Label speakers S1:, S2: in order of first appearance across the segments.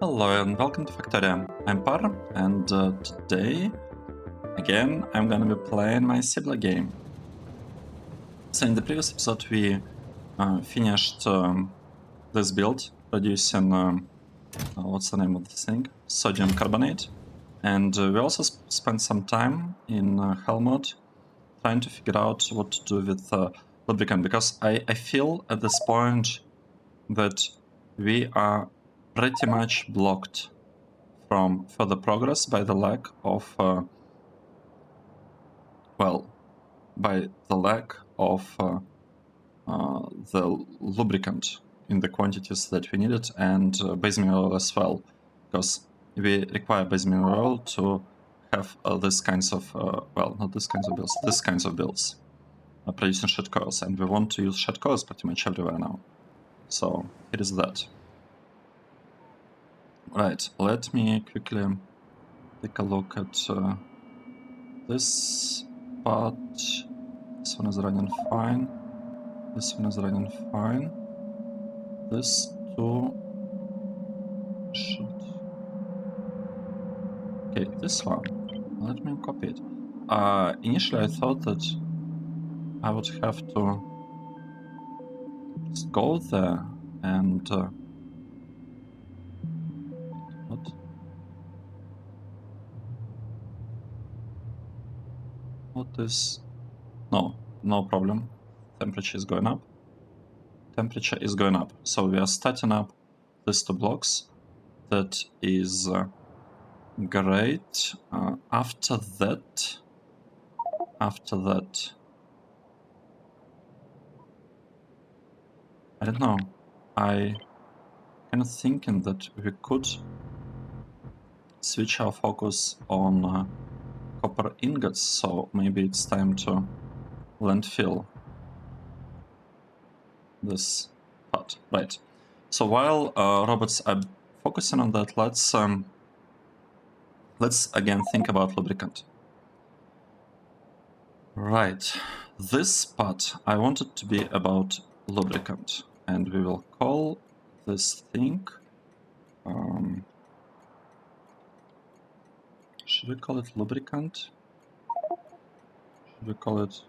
S1: Hello and welcome to Factorio. I'm Par, and today, again, I'm gonna be playing my Seablock game. So in the previous episode we finished this build, producing, what's the name of this thing? Sodium carbonate. And we also spent some time in Hell mode trying to figure out what to do with lubricant, because I feel at this point that we are pretty much blocked from further progress by the lack of the lubricant in the quantities that we needed, and base mineral oil as well, because we require base mineral oil to have this kinds of this kinds of builds producing shed coils, and we want to use shed coils pretty much everywhere now. So it is that. Right, let me quickly take a look at this part. This one is running fine. This one is running fine. This two should... Okay, this one. Let me copy it. Initially I thought that I would have to just go there and... what? What is... No problem. Temperature is going up. Temperature is going up. So we are starting up these two blocks. That is great. After that, I don't know. I kind of thinking that we could switch our focus on copper ingots, so maybe it's time to landfill this part. Right. So while robots are focusing on that, let's again think about lubricant. Right. This part I want it to be about lubricant, and we will call this thing. Should we call it lubricant? Should we call it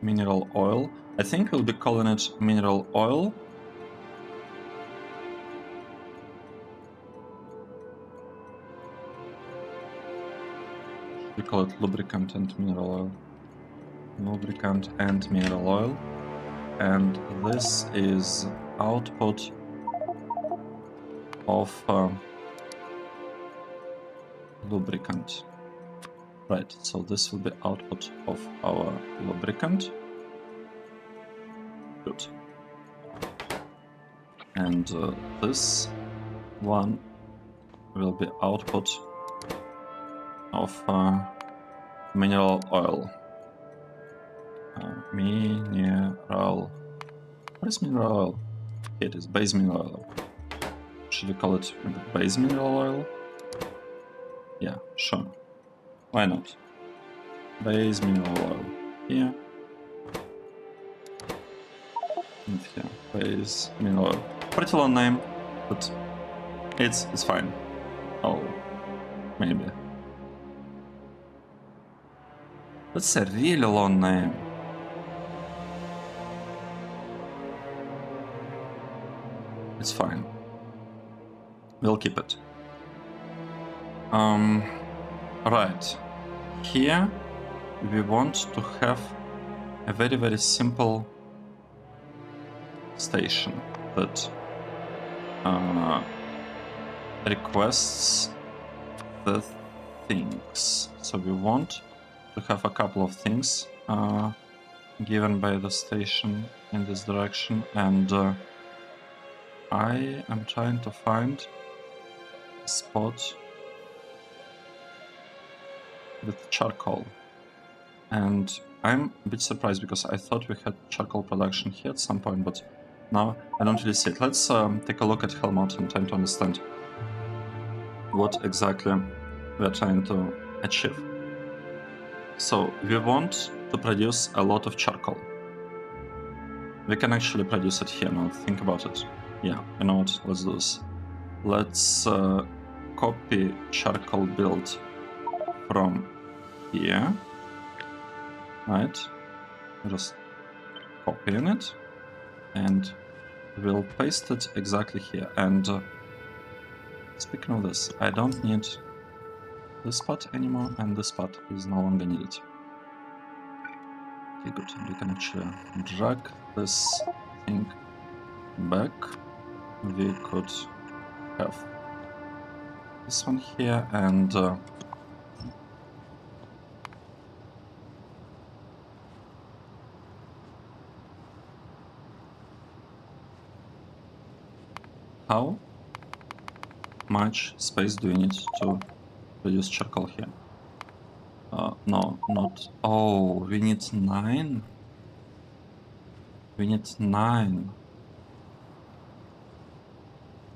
S1: mineral oil? I think we'll be calling it mineral oil. We call it lubricant and mineral oil. Lubricant and mineral oil. And this is output of lubricant. Right, so this will be output of our lubricant. Good. And this one will be output of mineral oil. Mineral. What is mineral oil? It is base mineral oil. Should we call it base mineral oil? Yeah, sure. Why not? Base mineral oil here. And here. Base mineral oil. Pretty long name, but it's fine. Oh, maybe. That's a really long name. It's fine. We'll keep it. Right. Here we want to have a very, very simple station that requests the things. So we want to have a couple of things given by the station in this direction, and I am trying to find a spot with charcoal, and I'm a bit surprised because I thought we had charcoal production here at some point, but now I don't really see it. Let's take a look at Hell mode and try to understand what exactly we are trying to achieve. So we want to produce a lot of charcoal. We can actually produce it here now, think about it. Yeah, you know what? Let's do this. Let's copy charcoal build from here. Right? Just copying it, and we'll paste it exactly here. And speaking of this, I don't need this part anymore, and this part is no longer needed. Okay, good. We can actually drag this thing back. We could have this one here, and how much space do we need to produce charcoal here? No, not. Oh, we need 9. We need 9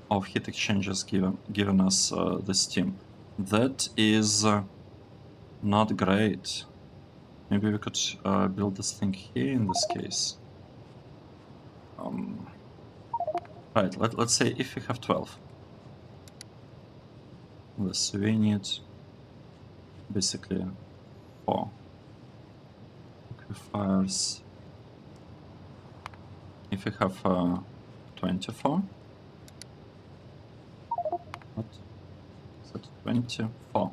S1: of heat exchangers given us the steam. That is not great. Maybe we could build this thing here in this case. Right, let's say if we have 12. This we need basically 4 liquefiers. If we have 24, what is it? 24.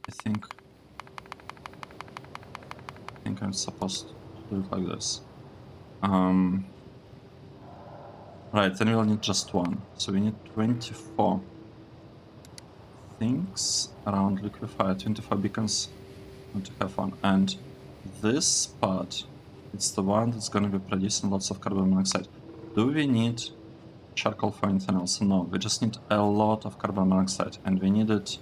S1: I think I'm supposed to do it like this. Right, then we'll need just 1. So we need 24 things around liquefier, 24 beacons to have 1. And this part, it's the one that's going to be producing lots of carbon monoxide. Do we need charcoal for anything else? No, we just need a lot of carbon monoxide, and we need it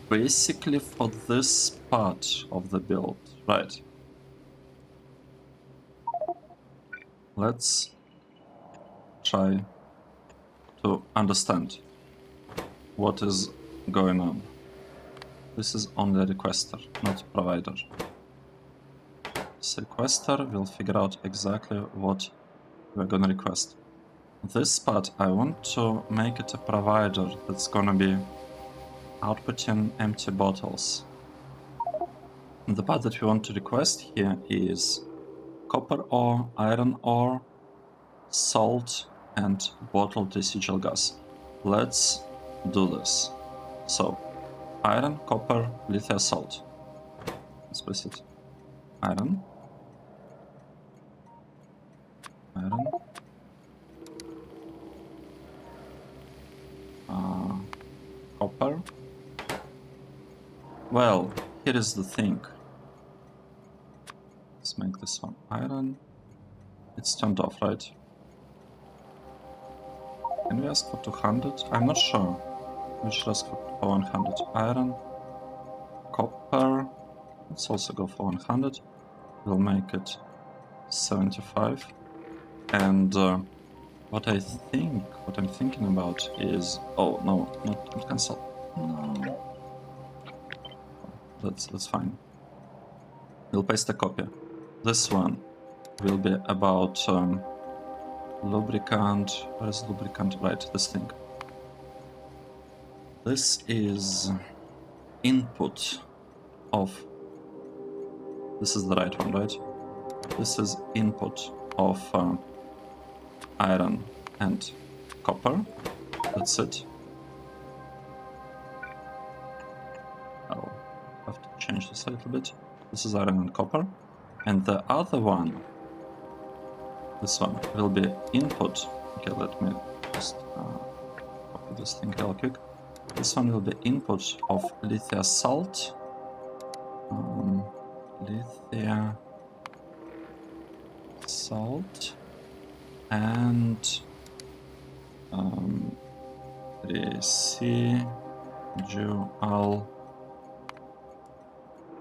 S1: basically for this part of the build. Right. Let's try to understand what is going on. This is only a requester, not provider. This requester will figure out exactly what we're gonna request. This part, I want to make it a provider that's gonna be outputting empty bottles. And the part that we want to request here is copper ore, iron ore, salt, and bottled residual gas. Let's do this. So, iron, copper, lithium, salt. Let's place it. Iron. Iron. Copper. Well, here is the thing. Let's make this one iron. It's turned off, right? Can we ask for 200? I'm not sure. We should ask for 100. Iron. Copper. Let's also go for 100. We'll make it 75. And what I'm thinking about is... Oh, no, not cancel. No. That's fine. We'll paste a copy. This one will be about lubricant. Where is lubricant? Right, this thing. This is input of... This is the right one, right? This is input of iron and copper. That's it. I'll have to change this a little bit. This is iron and copper. And the other one, this one, will be input. Okay, let me just copy this thing real quick. This one will be input of lithium salt. Lithium salt and residual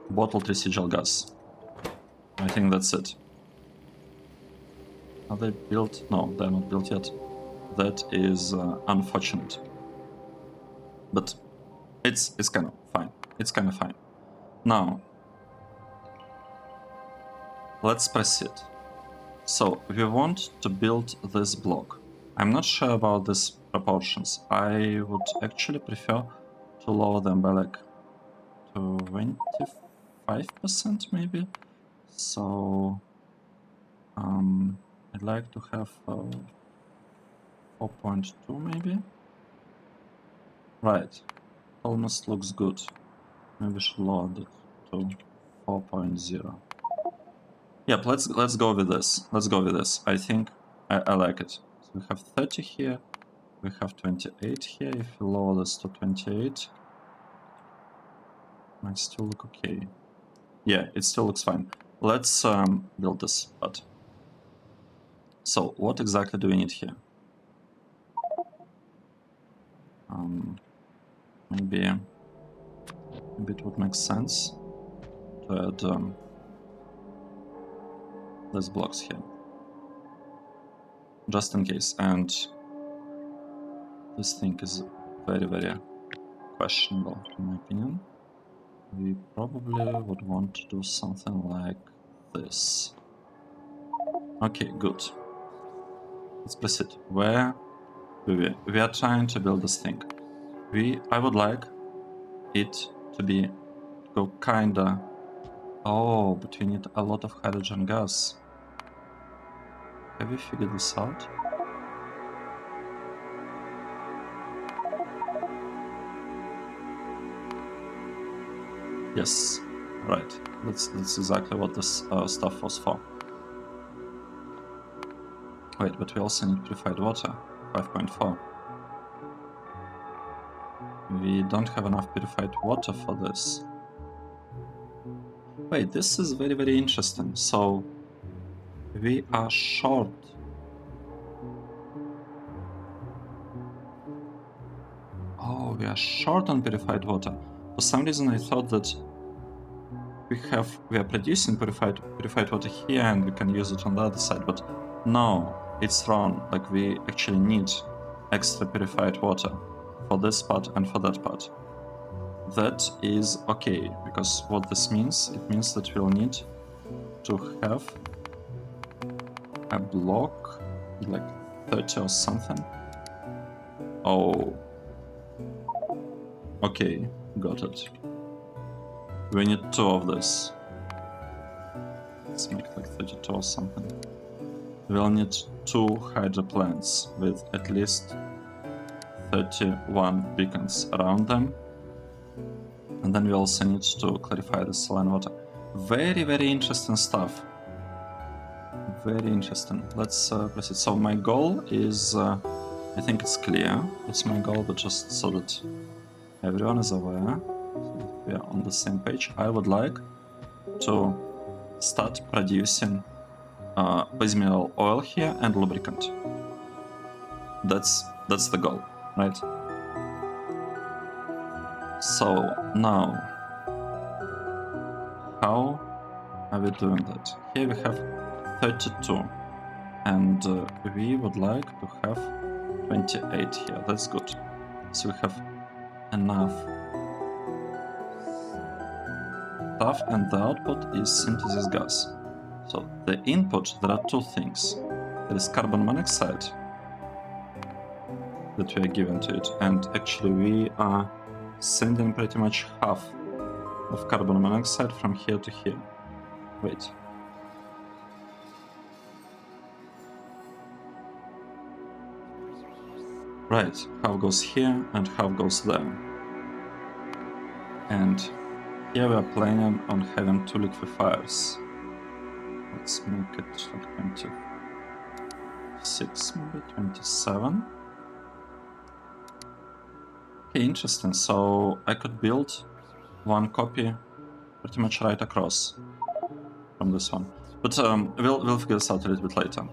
S1: bottled residual gas. I think that's it. Are they built? No, they're not built yet. That is unfortunate. But it's kind of fine. It's kind of fine. Now, let's proceed. So we want to build this block. I'm not sure about these proportions. I would actually prefer to lower them by like 25% maybe. So I'd like to have 4.2 maybe. Right, almost looks good. Maybe we should lower it to 4.0. Yep, let's go with this. Let's go with this. I think I like it. So we have 30 here. We have 28 here. If we lower this to 28, might still look okay. Yeah, it still looks fine. Let's build this part. So what exactly do we need here? Maybe it would make sense to add these blocks here, just in case. And this thing is very, very questionable, in my opinion. We probably would want to do something like this. Okay, good. Let's proceed. Where do we are trying to build this thing. I would like it to go kinda. Oh, but we need a lot of hydrogen gas. Have we figured this out? Yes, right. That's exactly what this stuff was for. Wait, but we also need purified water, 5.4. We don't have enough purified water for this. Wait, this is very, very interesting. So we are short. Oh, we are short on purified water. For some reason I thought that we are producing purified water here and we can use it on the other side, but no, it's wrong. Like, we actually need extra purified water for this part and for that part. That is okay, because what this means, it means that we'll need to have a block like 30 or something. Oh, okay, got it. We need 2 of this. Let's make it like 32 or something. We'll need 2 hydro plants with at least 31 beacons around them. And then we also need to clarify the saline water. Very, very interesting stuff. Very interesting. Let's proceed. So my goal is, I think it's clear. It's my goal, but just so that everyone is aware, so that we are on the same page. I would like to start producing base mineral oil here and lubricant. That's the goal, right? So now, how are we doing that? Here we have 32, and we would like to have 28 here. That's good. So we have enough stuff, and the output is synthesis gas. So the input, there are 2 things. There is carbon monoxide that we are given to it, and actually we are sending pretty much half of carbon monoxide from here to here. Wait. Right, half goes here and half goes there. And here we are planning on having 2 liquefiers. Let's make it like 26, maybe 27. Okay, interesting. So I could build 1 copy pretty much right across from this one. But we'll figure this out a little bit later.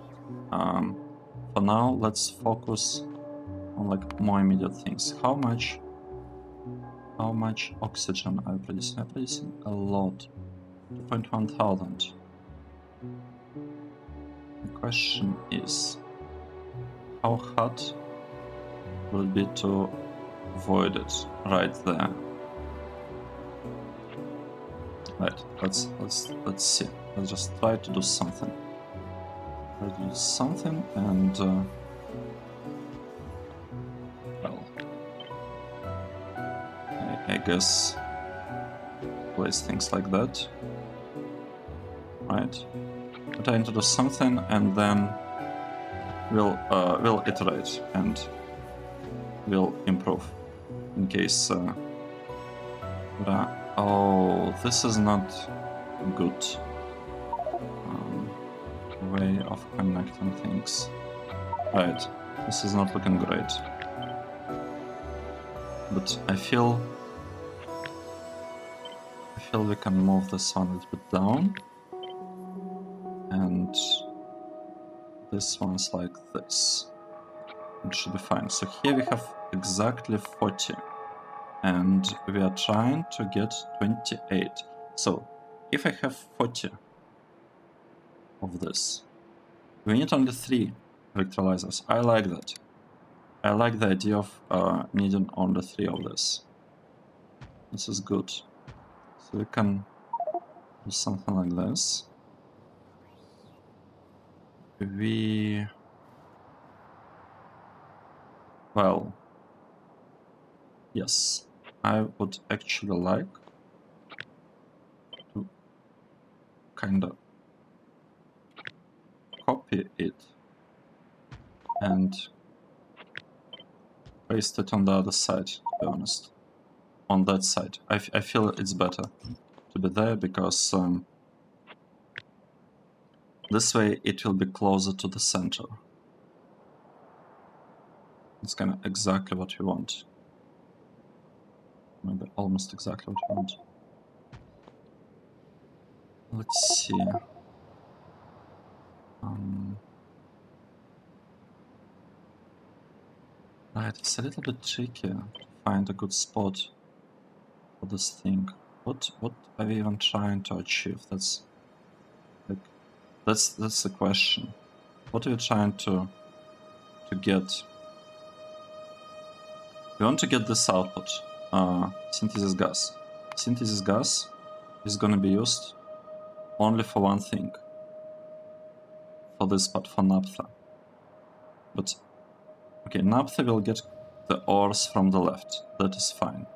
S1: For now, let's focus on like more immediate things. How much oxygen are we producing? I'm producing a lot. 2.1 thousand. The question is, how hard will it be to void it right there? Right, let's see. let's just try to do something. Try to do something, and well, I guess place things like that, right? We're trying to do something, and then we'll iterate and we'll improve in case. Oh, this is not good way of connecting things. Right, this is not looking great. But I feel we can move this one a little bit down. And this one's like this. It should be fine. So here we have exactly 40. And we are trying to get 28. So if I have 40 of this, we need only 3 electrolyzers. I like that. I like the idea of needing only 3 of this. This is good. So we can do something like this. Well, yes, I would actually like to kind of copy it and paste it on the other side, to be honest. On that side. I feel it's better to be there because this way it will be closer to the center. It's kind of exactly what we want. Maybe almost exactly what we want. Let's see. Right, it's a little bit tricky to find a good spot for this thing. What are we even trying to achieve? That's like that's the question. What are we trying to get? We want to get this output, synthesis gas. Synthesis gas is going to be used only for one thing, for this part, for naphtha. But okay, naphtha will get the ores from the left. That is fine.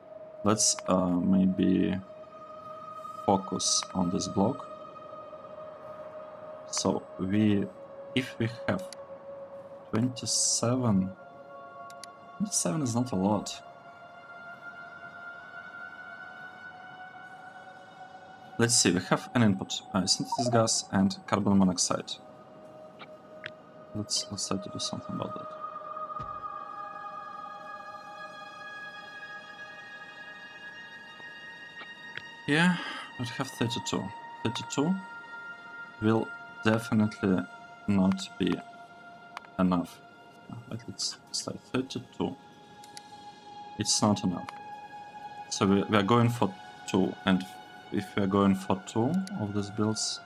S1: Let's maybe focus on this block. So if we have 27 is not a lot. Let's see, we have an input, synthesis gas and carbon monoxide. Let's try to do something about that. Yeah, we have 32. 32 will definitely not be enough. But let's start 32. It's not enough. So we are going for 2, and if we are going for 2 of these builds,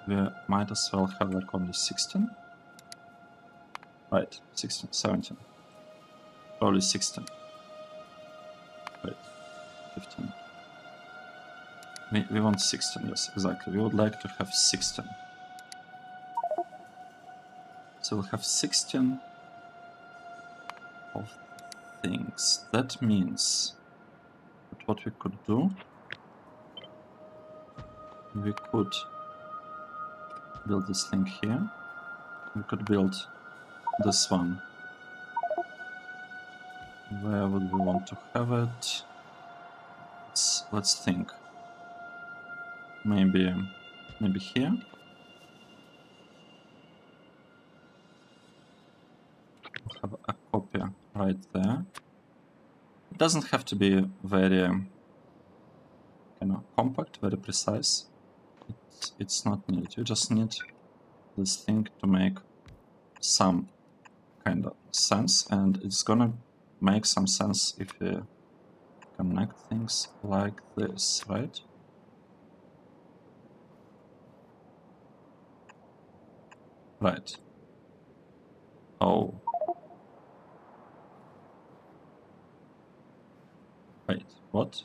S1: we might as well have like only 16. Right, 16, 17. Probably 16. Right, 15. We want 16, yes, exactly. We would like to have 16. So we'll have 16 of things. That means that what we could do, we could build this thing here. We could build this one. Where would we want to have it? Let's think. Maybe here. We'll have a copy right there. It doesn't have to be very compact, very precise. It's not needed. You just need this thing to make some kind of sense, and it's gonna make some sense if we connect things like this, right? Right. Oh. Wait, what?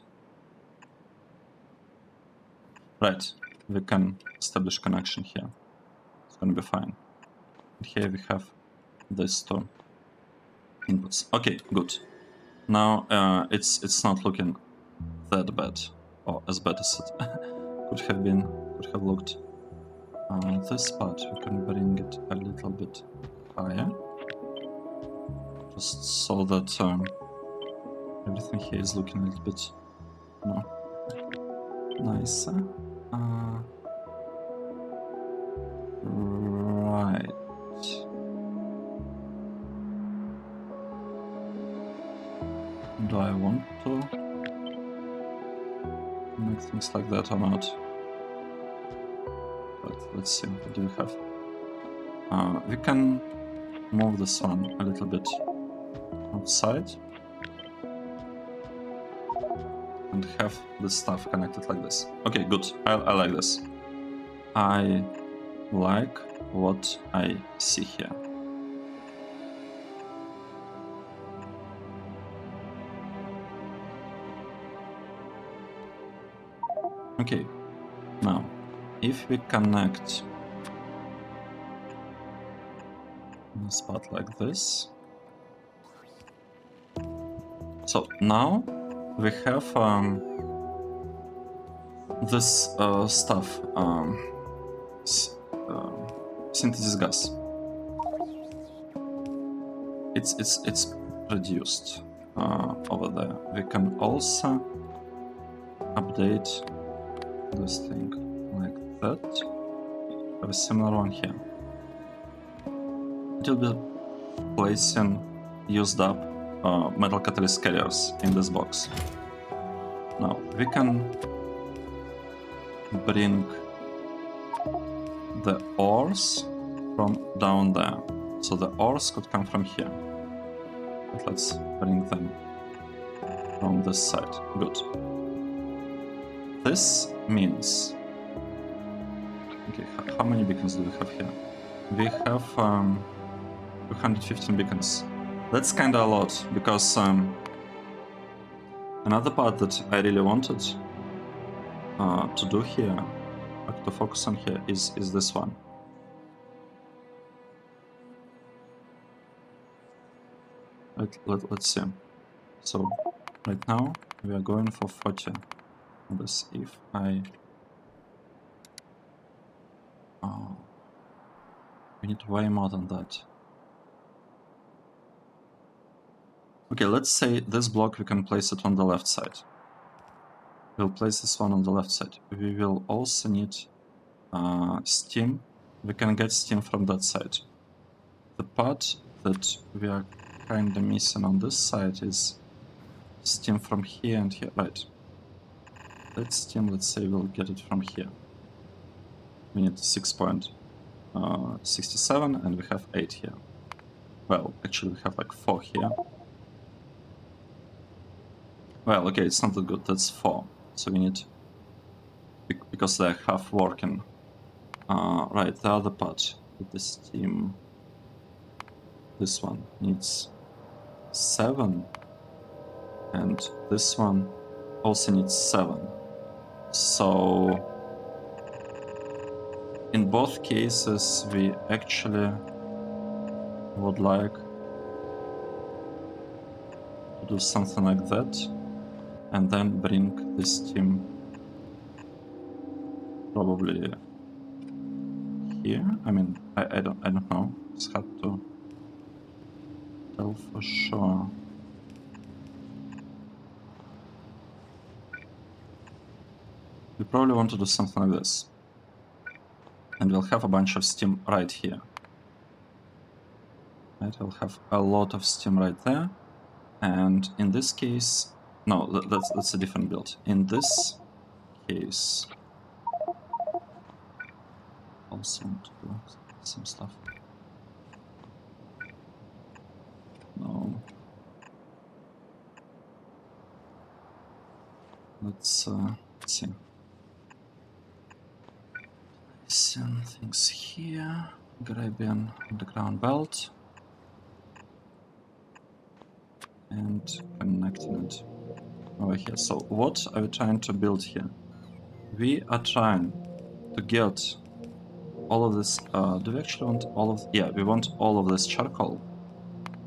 S1: Right. we can establish connection here. It's gonna be fine. And here we have these two inputs. Okay, good. Now it's not looking that bad, or as bad as it could have been, could have looked. This part we can bring it a little bit higher, just so that everything here is looking a little bit nicer. Right. Do I want to make things like that or not? But let's see, what do we have? We can move this one a little bit outside and have this stuff connected like this. Okay, good. I like this. I like what I see here. Okay, now if we connect a spot like this, so now we have this stuff, synthesis gas. It's reduced over there. We can also update this thing like that. Have a similar one here. It will be placing used up metal catalyst carriers in this box. Now we can bring the ores from down there. So the ores could come from here. But let's bring them from this side. Good. This means... Okay, how many beacons do we have here? We have 215 beacons. That's kinda a lot, because another part that I really wanted to do here, to focus on here, is this one. Let's see. So right now we are going for 40. This if I we need way more than that. Okay, let's say this block we can place it on the left side. We'll place this one on the left side. We will also need steam. We can get steam from that side. The part that we are kinda missing on this side is steam from here and here. Right. That steam, let's say we'll get it from here. We need 6.67 and we have 8 here. Well, actually we have like 4 here. Well, okay, it's not that good, that's 4. So we need, because they're half working. Right, the other part with the steam, this one needs 7, and this one also needs 7. So in both cases we actually would like to do something like that and then bring this steam probably here. I mean, I don't know. It's hard to tell for sure. We probably want to do something like this. And we'll have a bunch of steam right here. Right, we'll have a lot of steam right there. And in this case, no, that's a different build. In this case, also want to do some stuff. No. Let's see. Some things here. Grabbing underground belt. And connecting it over here. So what are we trying to build here? We are trying to get all of this, do we actually want all of, yeah, we want all of this charcoal,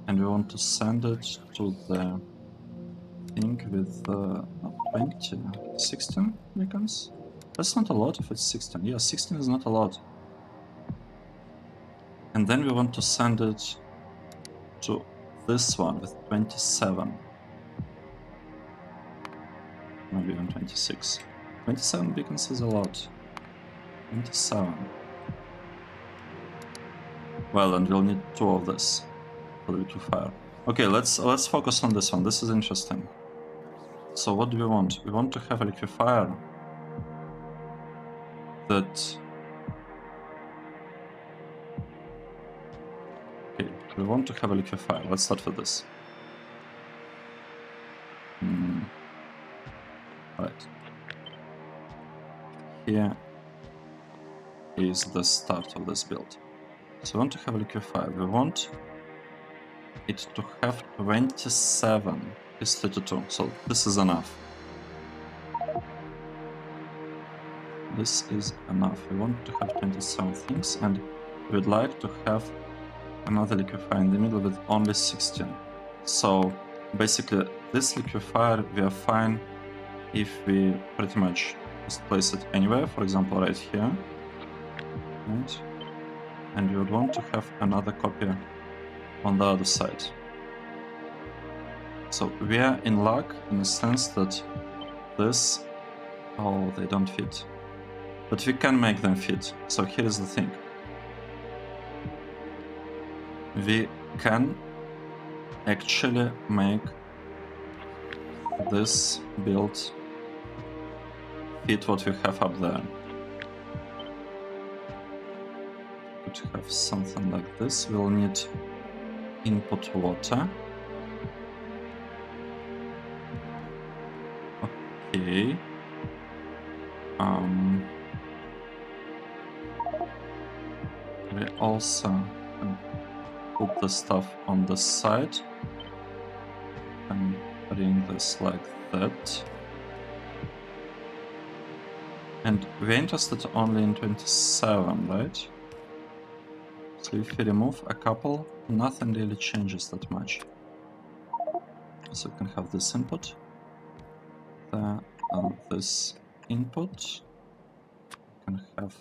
S1: and we want to send it to the thing with, not 20, 16 beacons? That's not a lot if it's 16. Yeah, 16 is not a lot. And then we want to send it to this one with 27. Maybe even 26. 27 beacons is a lot. 27. Well, and we'll need 2 of this for the liquefier. Okay, let's focus on this one. This is interesting. So what do we want? We want to have a liquefier that... Okay, we want to have a liquefier. Let's start with this. Right. Here is the start of this build. So we want to have a liquefier. We want it to have 27 is 32, so this is enough. This is enough. We want to have 27 things, and we would like to have another liquefier in the middle with only 16. So basically, this liquefier we are fine if we pretty much just place it anywhere, for example right here, right? And we would want to have another copy on the other side. So we are in luck in the sense that this, oh, they don't fit. But we can make them fit. So here is the thing. We can actually make this build fit what we have up there. We could have something like this. We'll need input water. Okay. We also can put the stuff on the side and bring this like that. And we're interested only in 27, right? So if we remove a couple, nothing really changes that much. So we can have this input, this input, we can have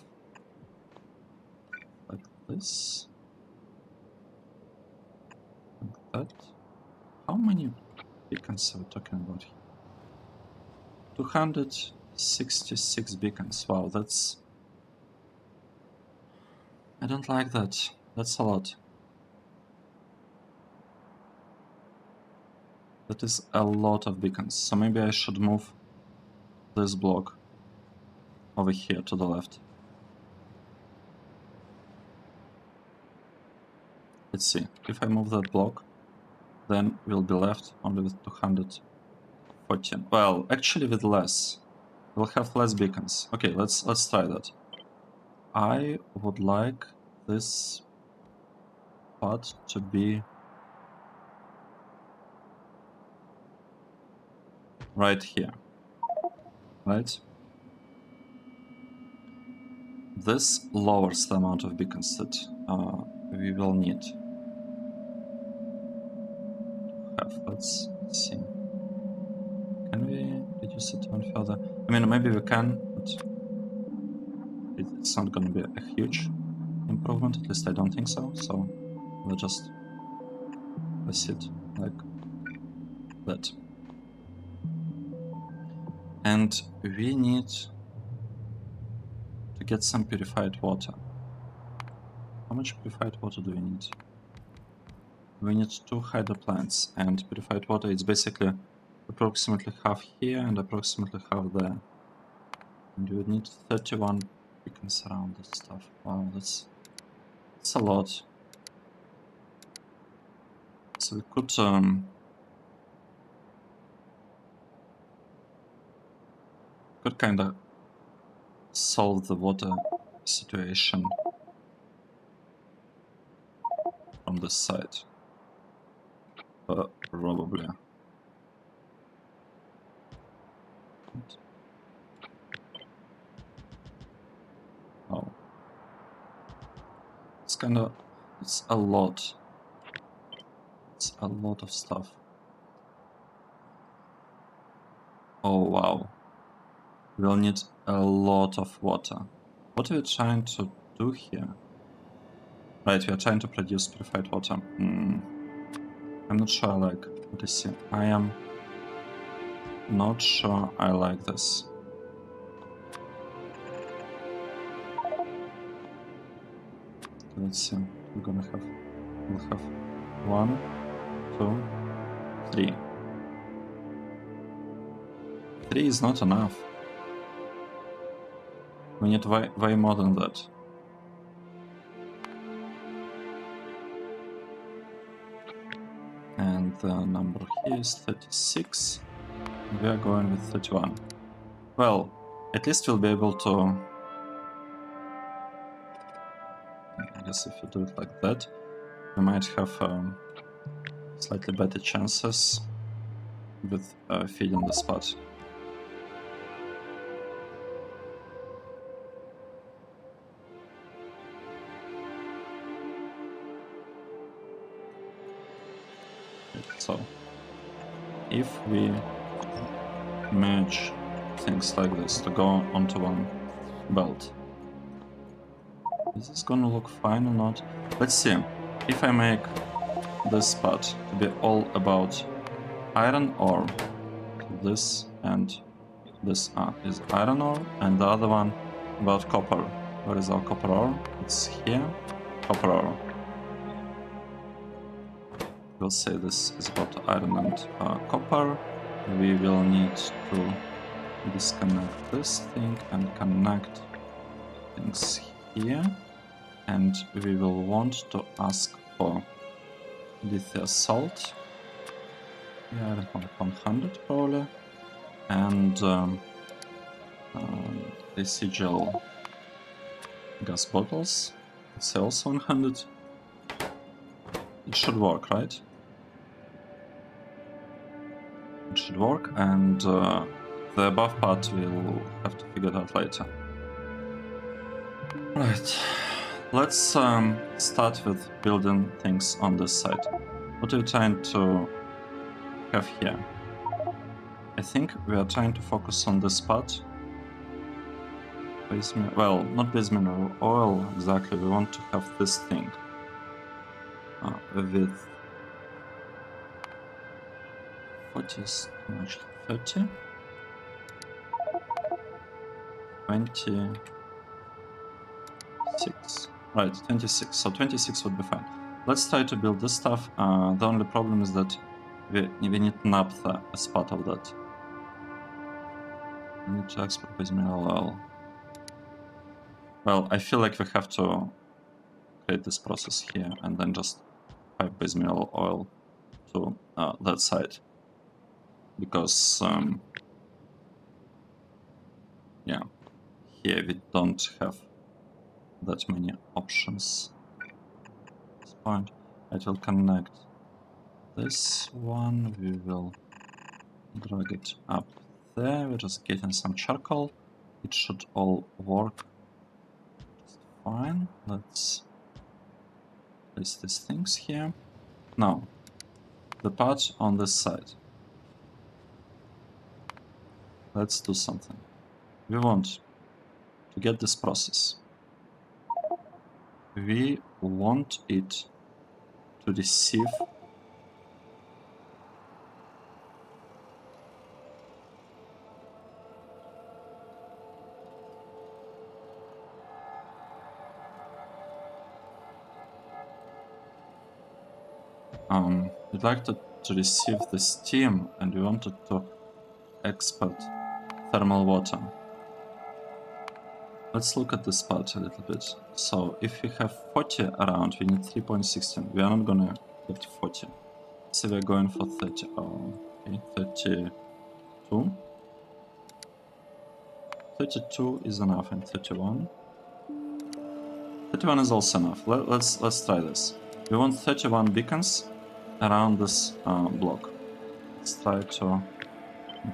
S1: like this, like that. How many beacons are we talking about here? 266 beacons. Wow, that's... I don't like that. That's a lot. That is a lot of beacons. So maybe I should move this block over here to the left. Let's see. If I move that block, then we'll be left only with 214. Well, actually with less. We'll have less beacons. Okay, let's try that. I would like this part to be right here, right? This lowers the amount of beacons that we will need to have. Let's see. Can we reduce it even further? I mean, maybe we can, but it's not going to be a huge improvement. At least I don't think so. So we'll just place it like that. And we need to get some purified water. How much purified water do we need? We need 2 hydro plants, and purified water is basically approximately half here and approximately half there. And you would need 31 beacons around this stuff. Wow, that's a lot. So we could kind of solve the water situation from this side. Probably. Oh. It's kind of... It's a lot. It's a lot of stuff. Oh, wow. We'll need a lot of water. What are we trying to do here? Right, we are trying to produce purified water. I'm not sure I like what I see. I am not sure I like this. Let's see. We'll have 1, 2, 3. 3 is not enough. We need way more than that. And the number here is 36. We are going with 31. Well, at least we'll be able to... I guess if you do it like that, we might have slightly better chances with feeding the spot. So, if we merge things like this to go onto one belt, is this gonna look fine or not? Let's see. If I make this spot to be all about iron ore, this and this is iron ore, and the other one about copper. Where is our copper ore? It's here. Copper ore. We'll say this is about iron and copper. We will need to disconnect this thing and connect things here. And we will want to ask for lithium salt. Yeah, 100 probably. And AC gel gas bottles. It's also 100. It should work, right? It should work, and the above part we'll have to figure it out later. Right, let's start with building things on this side. What are we trying to have here? I think we are trying to focus on this part. Well, not base mineral oil exactly. We want to have this thing with 40 is too much. 30, 26. Right, 26. So 26 would be fine. Let's try to build this stuff. The only problem is that we need naphtha as part of that. We need to export base mineral oil. Well, I feel like we have to create this process here and then just pipe base mineral oil to that side. Because, yeah, here we don't have that many options at this point. It will connect this one, we will drag it up there, we're just getting some charcoal. It should all work just fine. Let's place these things here. Now, the part on this side. Let's do something. We want to get this process. We want it to receive we'd like to receive the steam, and we wanted to export thermal water. Let's look at this part a little bit. So if we have 40 around, we need 3.16. We are not gonna get 40. So we're going for 30. Oh, okay, 32. 32 is enough, and 31. 31 is also enough. Let's try this. We want 31 beacons around this block. Let's try to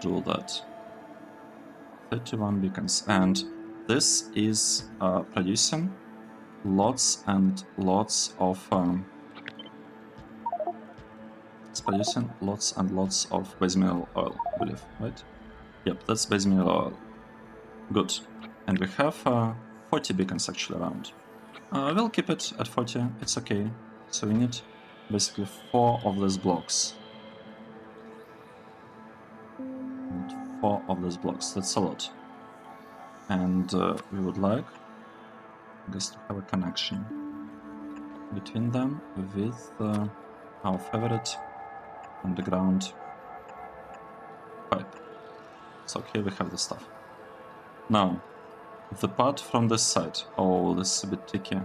S1: do that. 31 beacons, and this is producing lots and lots of it's producing lots and lots of base mineral oil, I believe, right? Yep, that's base mineral oil. Good. And we have 40 beacons actually around. We'll keep it at 40, it's okay. So we need basically 4 of these blocks. And 4 of these blocks, that's a lot. And we would like, I guess, to have a connection between them with our favorite underground pipe. So here we have the stuff. Now, the part from this side. Oh, this is a bit tricky.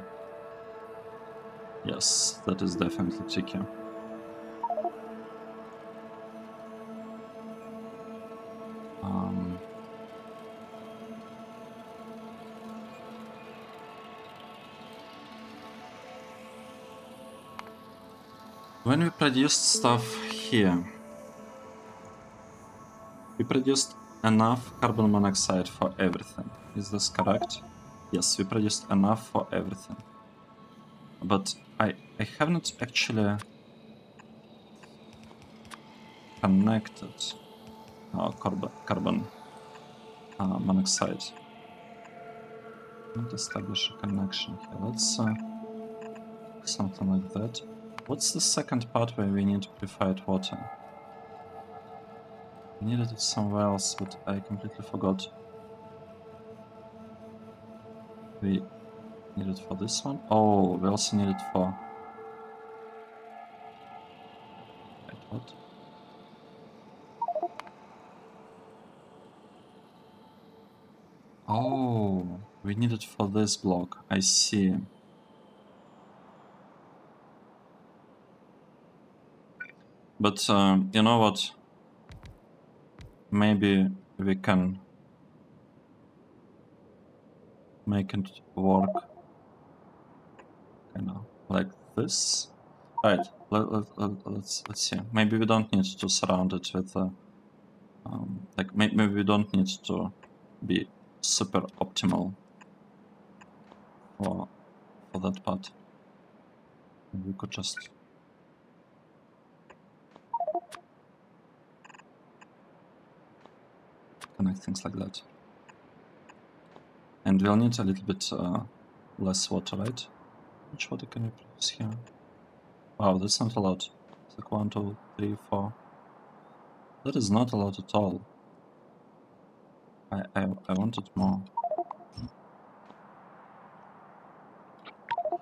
S1: Yes, that is definitely tricky. When we produced stuff here, we produced enough carbon monoxide for everything. Is this correct? Yes, we produced enough for everything. But I have not actually connected our carbon monoxide. Not establish a connection here. Let's something like that. What's the second part where we need purified water? We needed it somewhere else, but I completely forgot. We need it for this one. Oh, we also need it for... Wait, what? Oh, we need it for this block. I see. But you know what? Maybe we can make it work kind of like this. Right. Let's see. Maybe we don't need to surround it with like maybe we don't need to be super optimal for that part. Maybe we could just connect things like that. And we'll need a little bit less water, right? How much water can we produce here? Wow, that's not a lot. It's like 1, 2, 3, 4. That is not a lot at all. I wanted more.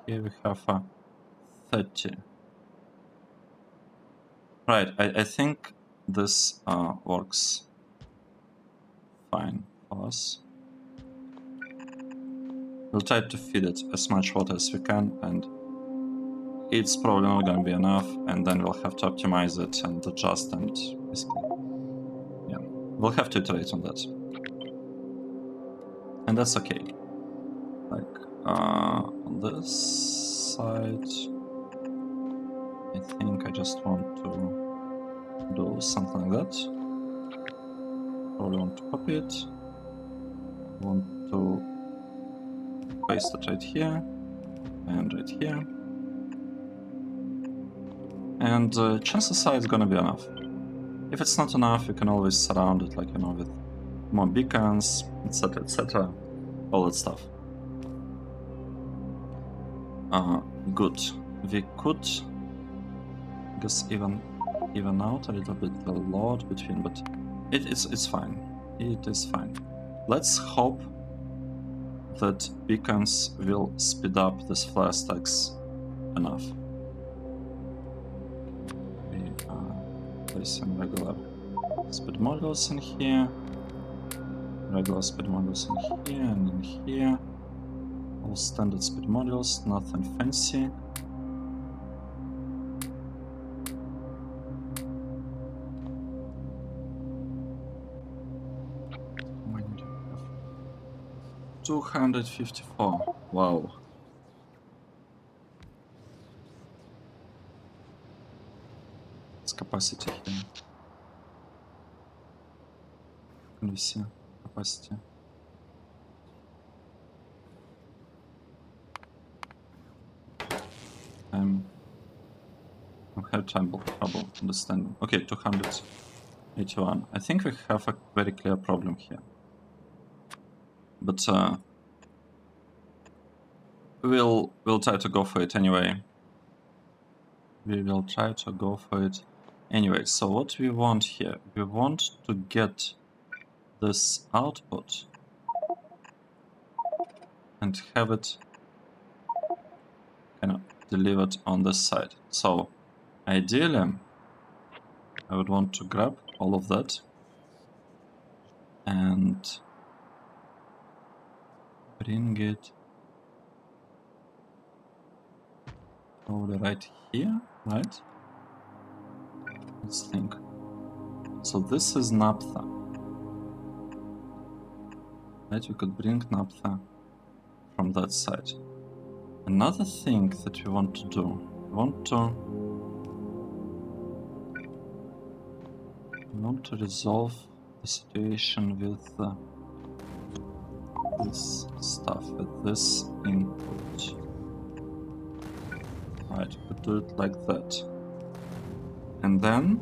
S1: Here we have 30. Right, I think this works fine for us. We'll try to feed it as much water as we can, and it's probably not going to be enough, and then we'll have to optimize it and adjust, and basically, yeah, we'll have to iterate on that. And that's okay. Like, on this side, I think I just want to do something like that. Probably want to copy it. Want to paste it right here and right here. And chances are it's gonna be enough. If it's not enough, you can always surround it, like, you know, with more beacons, etc., all that stuff. Good. We could, I guess, even out a little bit the load between, but it's fine. It is fine. Let's hope that beacons will speed up this flare stacks enough. We place some regular speed modules in here, regular speed modules in here and in here. All standard speed modules, nothing fancy. We need to have 254. Wow. It's capacity here. Can we see capacity? have trouble understanding. Okay, 281. I think we have a very clear problem here. But we'll try to go for it anyway. We will try to go for it anyway. So what we want here, we want to get this output and have it kind of delivered on this side. So ideally, I would want to grab all of that and bring it over right here, right? Let's think. So this is naphtha. Right, we could bring naphtha from that side. Another thing that we want to do, we want to resolve the situation with this stuff, with this input. Right, we could do it like that. And then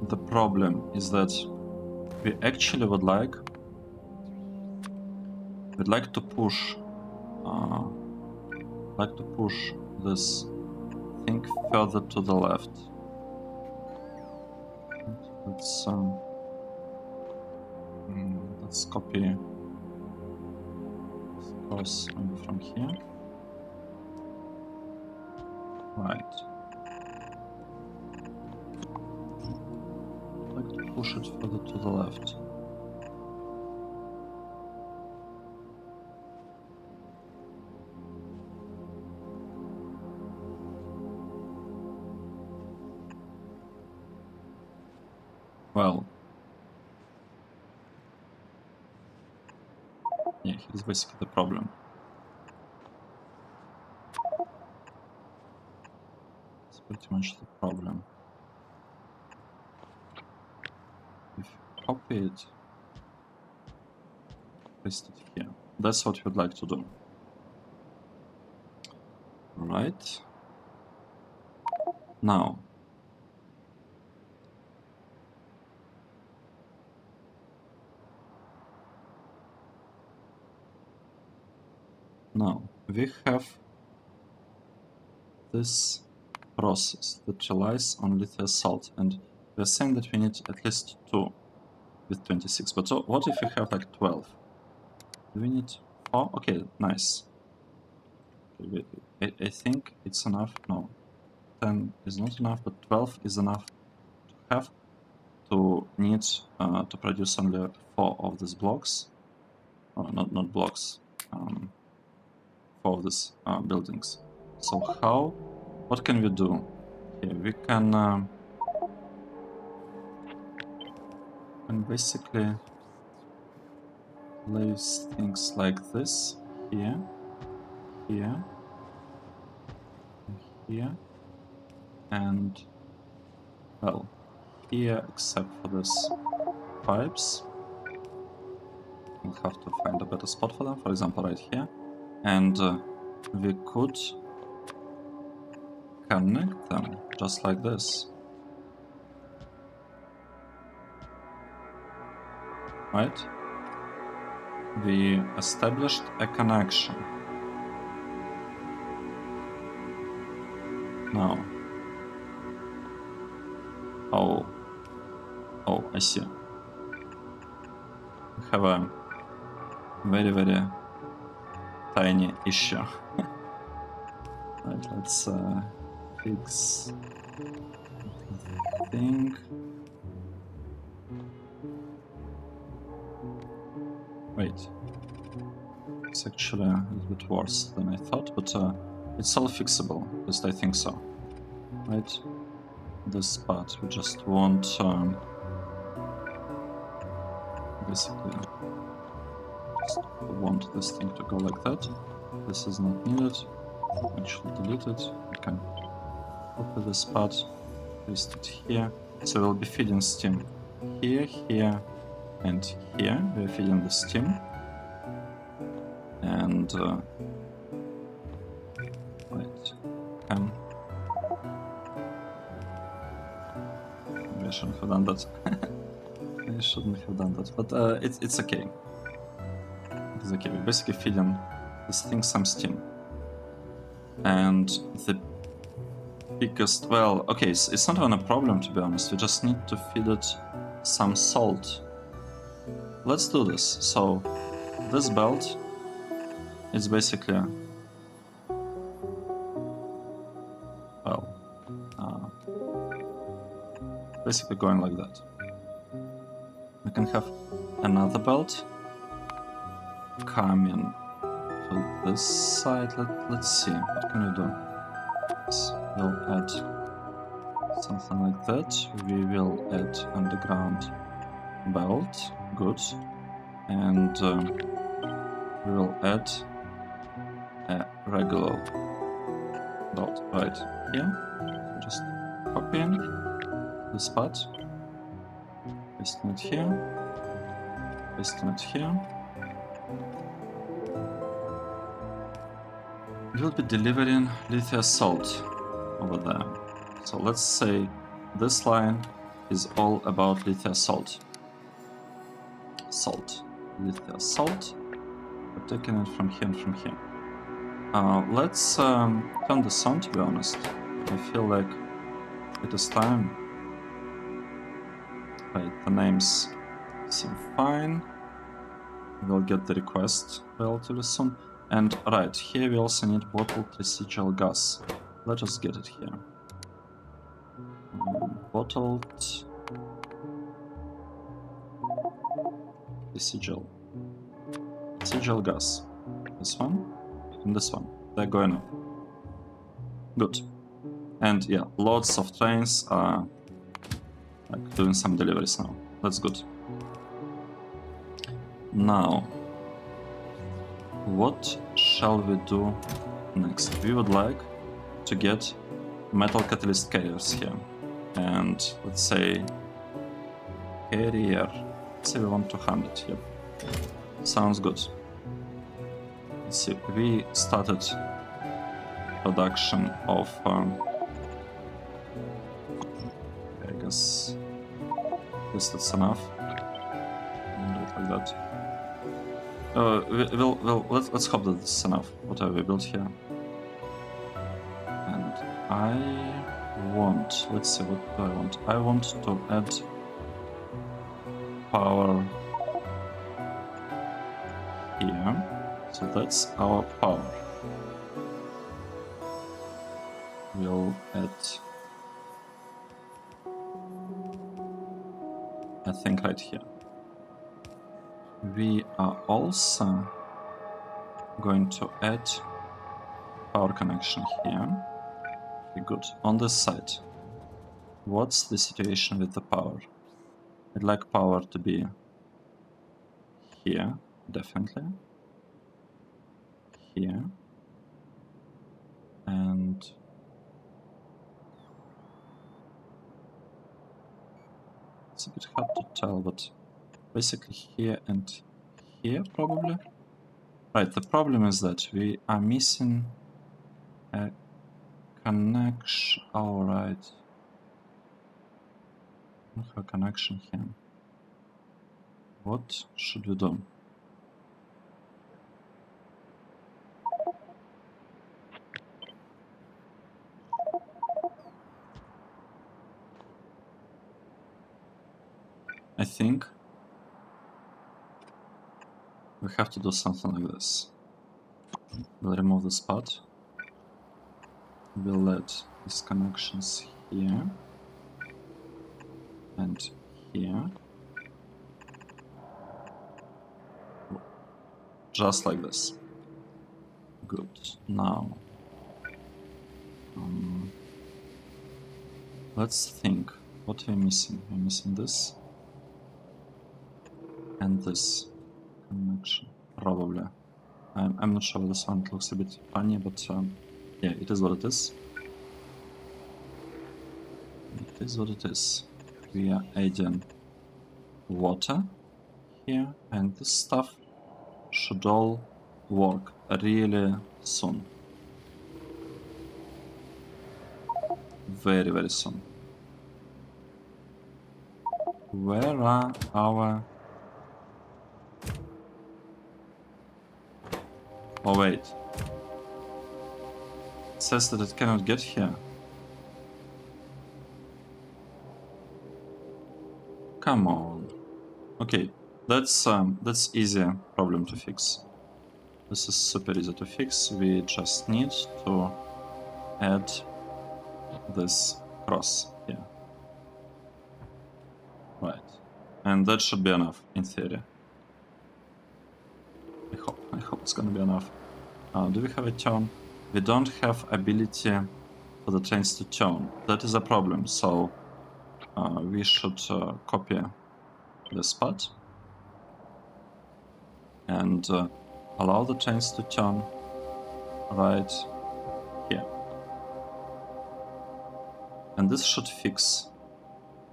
S1: the problem is that we actually would like to push this thing further to the left. Let's copy this course from here. Right. I'd like to push it further to the left. Well, yeah, here's basically the problem. It's pretty much the problem. If you copy it, paste it here. That's what we'd like to do. Right. Now, we have this process that relies on lithium salt, and we're saying that we need at least 2 with 26. But so what if we have like 12? Do we need 4? Okay, nice. I think it's enough. No, 10 is not enough, but 12 is enough to have to need to produce only 4 of these blocks. Oh, not blocks. 4 of these buildings. So what can we do here? We can basically place things like this here, here, here, and well, here except for these pipes. We'll have to find a better spot for them, for example right here. And we could connect them just like this. Right? We established a connection. Now. Oh, I see. We have a very, very tiny issue. Right, let's fix the thing. Wait, it's actually a little bit worse than I thought, but it's all fixable, at least I think so. Right, this part, we just want basically just want this thing to go like that. This is not needed. Actually delete it. We can copy this part, paste it here. So we'll be feeding steam here, here, and here. We're feeding the steam. And wait, I shouldn't have done that. I shouldn't have done that, but it's okay. It's okay. We're basically feeding this thing some steam. And the biggest, well, okay, it's not even a problem, to be honest. We just need to feed it some salt. Let's do this. So this belt is basically, well, basically going like that. We can have another belt coming to this side. Let's see, what can we do? We'll add something like that. We will add underground belt, good, and we will add a regular belt right here. So just copy in this part, paste it here, paste it here. We'll be delivering lithium salt over there. So let's say this line is all about lithium salt. Lithium salt. We're taking it from here and from here. Let's turn this on, to be honest. I feel like it is time. Right, the names seem fine. We'll get the request relatively soon. And right, here we also need bottled residual gas. Let us get it here. Bottled residual gas. This one and this one. They're going up. Good. And yeah, lots of trains are like doing some deliveries now. That's good. Now, what shall we do next? We would like to get metal catalyst carriers here. And let's say carrier. Let's say we want 200. Yep. Sounds good. Let's see. We started production of I guess that's enough. Do it like that. Let's hope that this is enough. Whatever we built here. And I want. Let's see. What do I want? I want to add power here. So that's our power. We'll add, I think, right here. We are also going to add power connection here. Okay, good. On this side, what's the situation with the power? I'd like power to be here, definitely. Here. And it's a bit hard to tell, but basically here and here, probably. Right, the problem is that we are missing a connection. Alright. We have a connection here. What should we do? I think we have to do something like this. We'll remove this part. We'll let these connections here and here. Just like this. Good. Now, let's think. What are we missing? We're missing this and this connection, probably. I'm not sure this one. It looks a bit funny, but yeah, it is what it is. It is what it is. We are adding water here, and this stuff should all work really soon. Very, very soon. Where are our... Oh wait. It says that it cannot get here. Come on. Okay, that's easy problem to fix. This is super easy to fix. We just need to add this cross here. Right. And that should be enough, in theory. I hope it's gonna be enough. Do we have a turn? We don't have ability for the trains to turn. That is a problem, so we should copy the spot and allow the trains to turn right here. And this should fix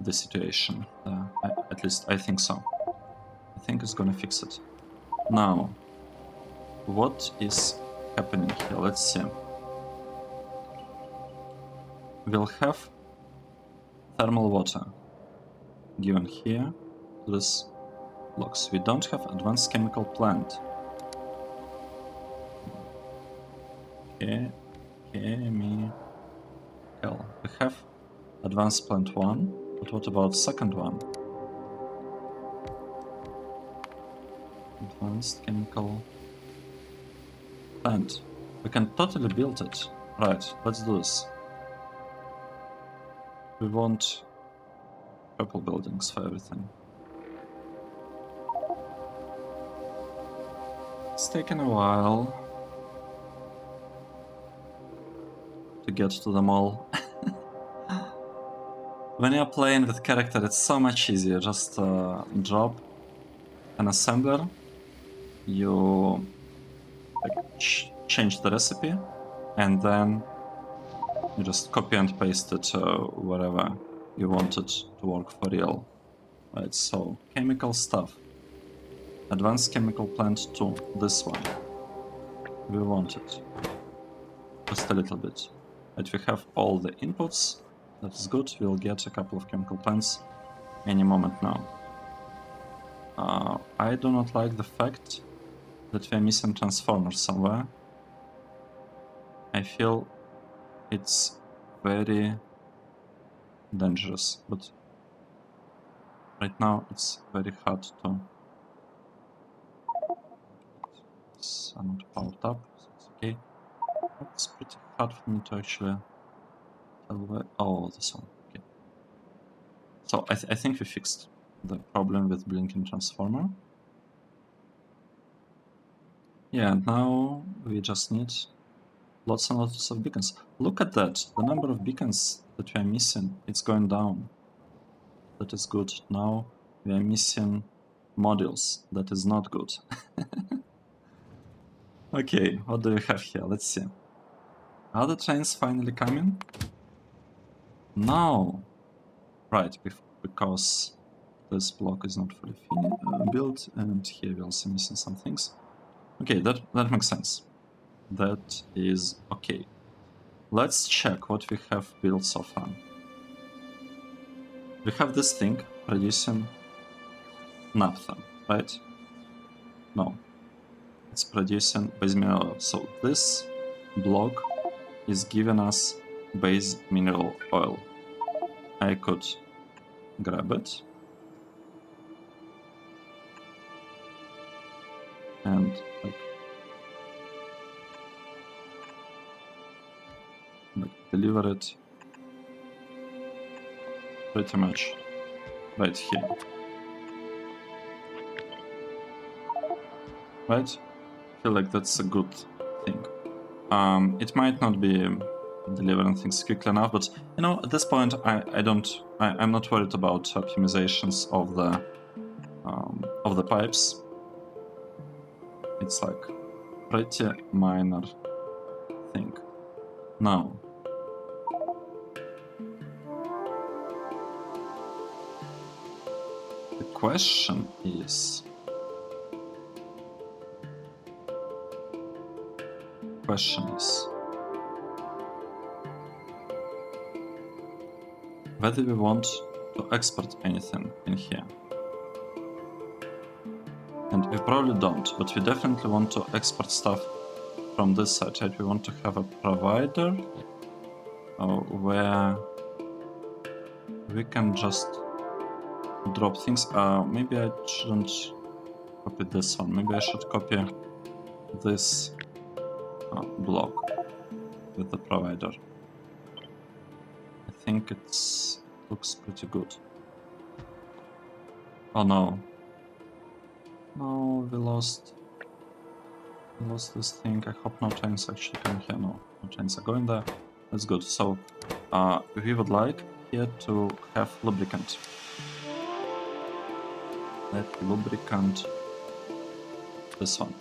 S1: the situation. At least I think so. I think it's gonna fix it. Now, what is happening here? Let's see. We'll have thermal water given here to this blocks. We don't have advanced chemical plant. Chemical. We have advanced plant 1, but what about second one? Advanced chemical plant. We can totally build it. Right, let's do this. We want purple buildings for everything. It's taken a while to get to them all. When you're playing with character, it's so much easier. Just drop an assembler, you like, change the recipe, and then you just copy and paste it wherever you want it to work for real. Right, so chemical stuff. Advanced chemical plant 2, this one. We want it. Just a little bit. Right, we have all the inputs. That is good. We'll get a couple of chemical plants any moment now. I do not like the fact that we are missing transformers somewhere. I feel it's very dangerous, but right now it's very hard to... It's not powered up, so it's okay. It's pretty hard for me to actually tell where... Oh, this one, okay. So I think we fixed the problem with blinking transformer. Yeah, and now we just need lots and lots of beacons. Look at that, the number of beacons that we are missing, it's going down. That is good. Now we are missing modules. That is not good. Okay, what do we have here? Let's see. Are the trains finally coming? No. Right, because this block is not fully built, and here we're also missing some things. Okay, that makes sense. That is okay. Let's check what we have built so far. We have this thing producing naphtha, right? No. It's producing base mineral oil. So this block is giving us base mineral oil. I could grab it and like deliver it pretty much right here. Right? I feel like that's a good thing. It might not be delivering things quickly enough, but you know, at this point, I'm not worried about optimizations of the pipes. It's like pretty minor thing. Now, the question is whether we want to export anything in here. And we probably don't, but we definitely want to export stuff from this side, right? We want to have a provider where we can just drop things. Maybe I shouldn't copy this one. Maybe I should copy this block with the provider. I think it looks pretty good. Oh no. No, we lost this thing. I hope no chains actually come here. No chains are going there. That's good. So we would like here to have lubricant. Let lubricant this one.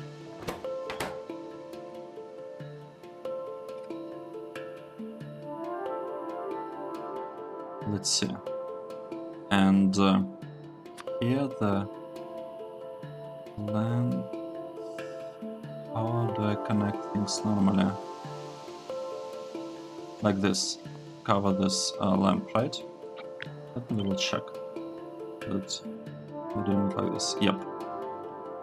S1: Let's see. And here the land. How do I connect things normally? Like this. Cover this lamp, right? Let me double check that we're doing it like this. Yep.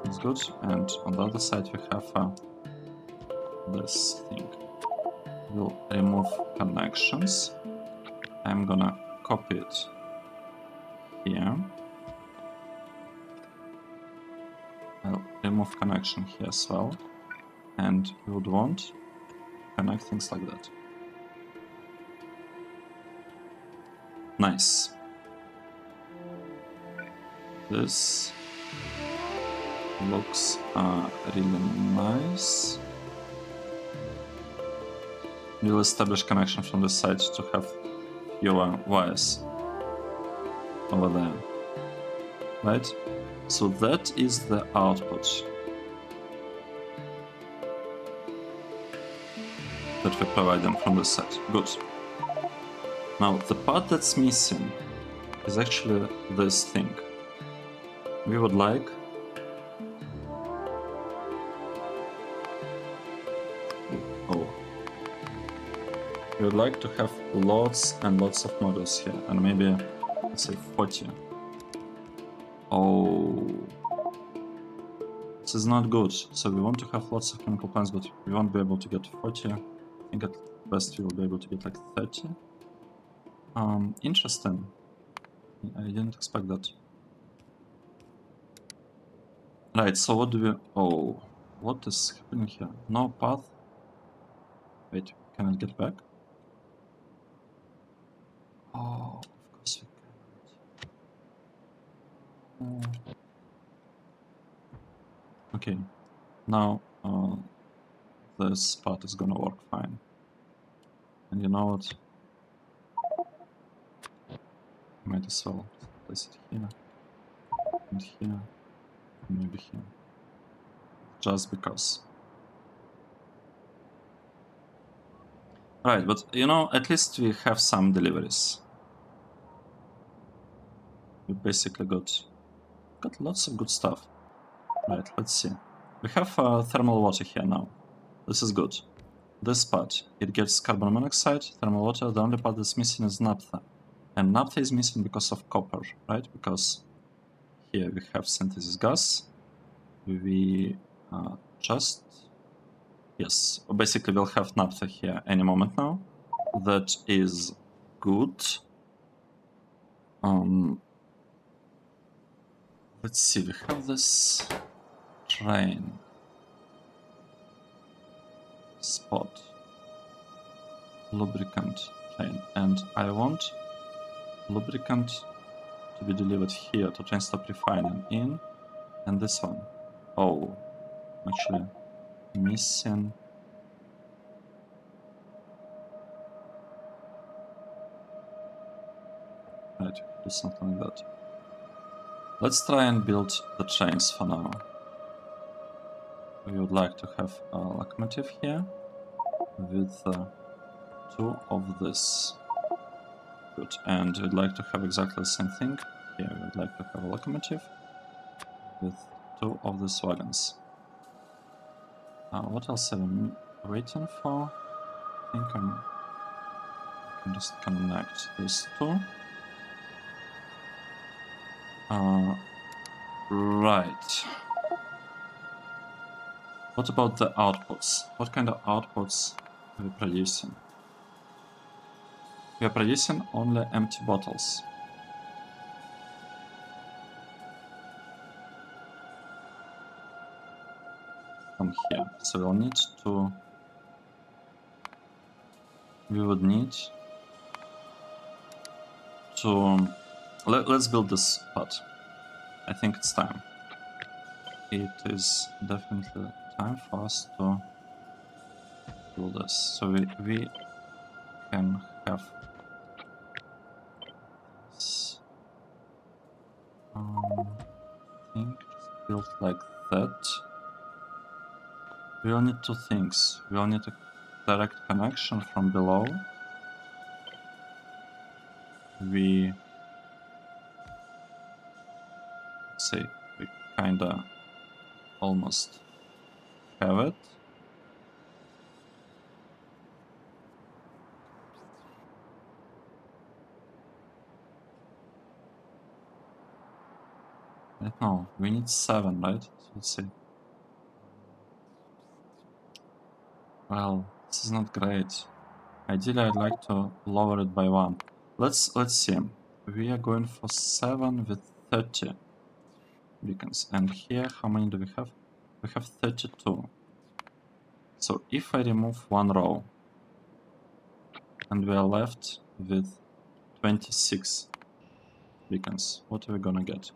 S1: It's good. And on the other side we have this thing. We'll remove connections. I'm gonna copy it here. I'll remove connection here as well. And we would want to connect things like that. Nice. This looks really nice. We'll establish connection from this side to have fewer wires over there. Right? So that is the output that we provide them from this side. Good. Now the part that's missing is actually this thing. We would like we would like to have lots and lots of modules here, and maybe let's say 40. Oh, this is not good. So we want to have lots of chemical plants, but we won't be able to get 40. I think at best we will be able to get like 30. Interesting. I didn't expect that. Right, so what do we... Oh, what is happening here? No path. Wait, can I get back? Oh, of course we can't. Okay, now this part is gonna work fine. And you know what? Might as well place it here, and here, and maybe here. Just because. Right, but you know, at least we have some deliveries. We basically got lots of good stuff. Right, let's see. We have thermal water here now. This is good. This part, it gets carbon monoxide, thermal water. The only part that's missing is naphtha. And naphtha is missing because of copper, right? Because here we have synthesis gas. We just... Yes, basically we'll have naphtha here any moment now. That is good. Let's see, we have this train spot, lubricant train, and I want lubricant to be delivered here to train stop refining in, and this one. Oh, actually missing. Right, do something like that. Let's try and build the trains for now. We would like to have a locomotive here with 2 of this. Good, and we'd like to have exactly the same thing. Here we would like to have a locomotive with 2 of these wagons. What else am I waiting for? I think I can just connect these 2. Right. What about the outputs? What kind of outputs are we producing? We are producing only empty bottles. From here. So we'll need to... We would need to... Let's build this part. I think it's time. It is definitely time for us to do this. So we can have this thing built like that. We will need two things. We will need a direct connection from below. We say we kinda almost have it. I don't know, we need 7, right? So let's see. Well, this is not great. Ideally, I'd like to lower it by 1. Let's see. We are going for 7 with 30 beacons. And here, how many do we have? We have 32. So if I remove one row, and we are left with 26 beacons, what are we gonna get?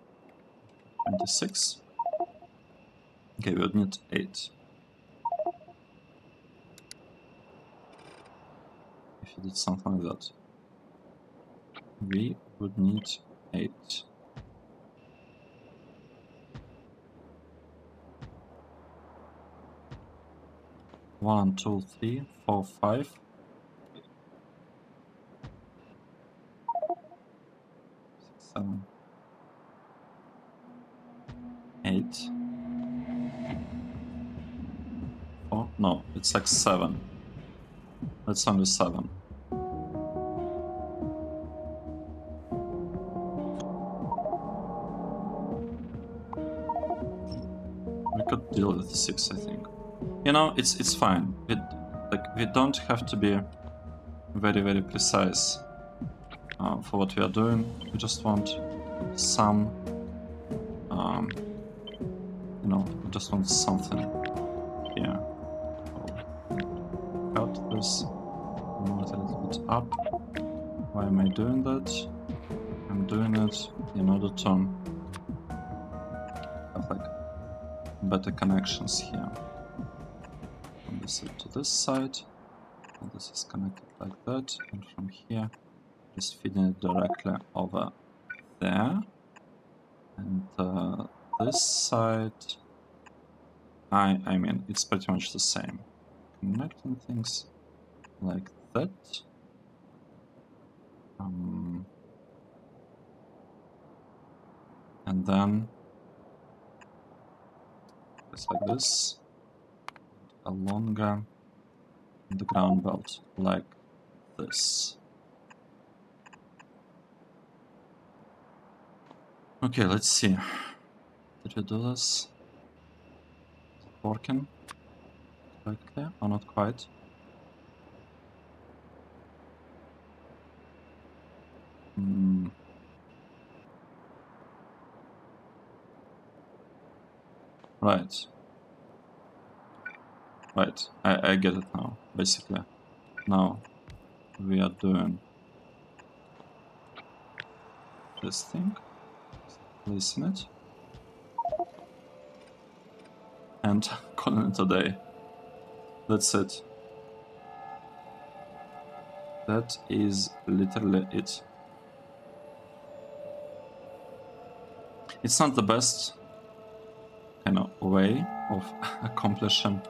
S1: 26? Okay, we would need 8. If you did something like that. We would need 8. 1, 2, 3, 4, 5. 6, 7, 8. Oh, no, it's like 7. That's only 7. We could deal with 6, I think. You know, it's fine. We don't have to be very, very precise for what we are doing. We just want some, you know, we just want something here. So, cut this, move it a little bit up. Why am I doing that? I'm doing it in order to have like better connections here. From this side to this side, and this is connected like that, and from here, just feeding it directly over there. And this side, I mean, it's pretty much the same. Connecting things like that. And then just like this, a longer underground belt like this. Okay, let's see. Did we do this? Is it working correctly or not quite? Right. Right, I get it now, basically. Now we are doing this thing, placing it, and calling it a day. That's it. That is literally it. It's not the best kind of way of accomplishing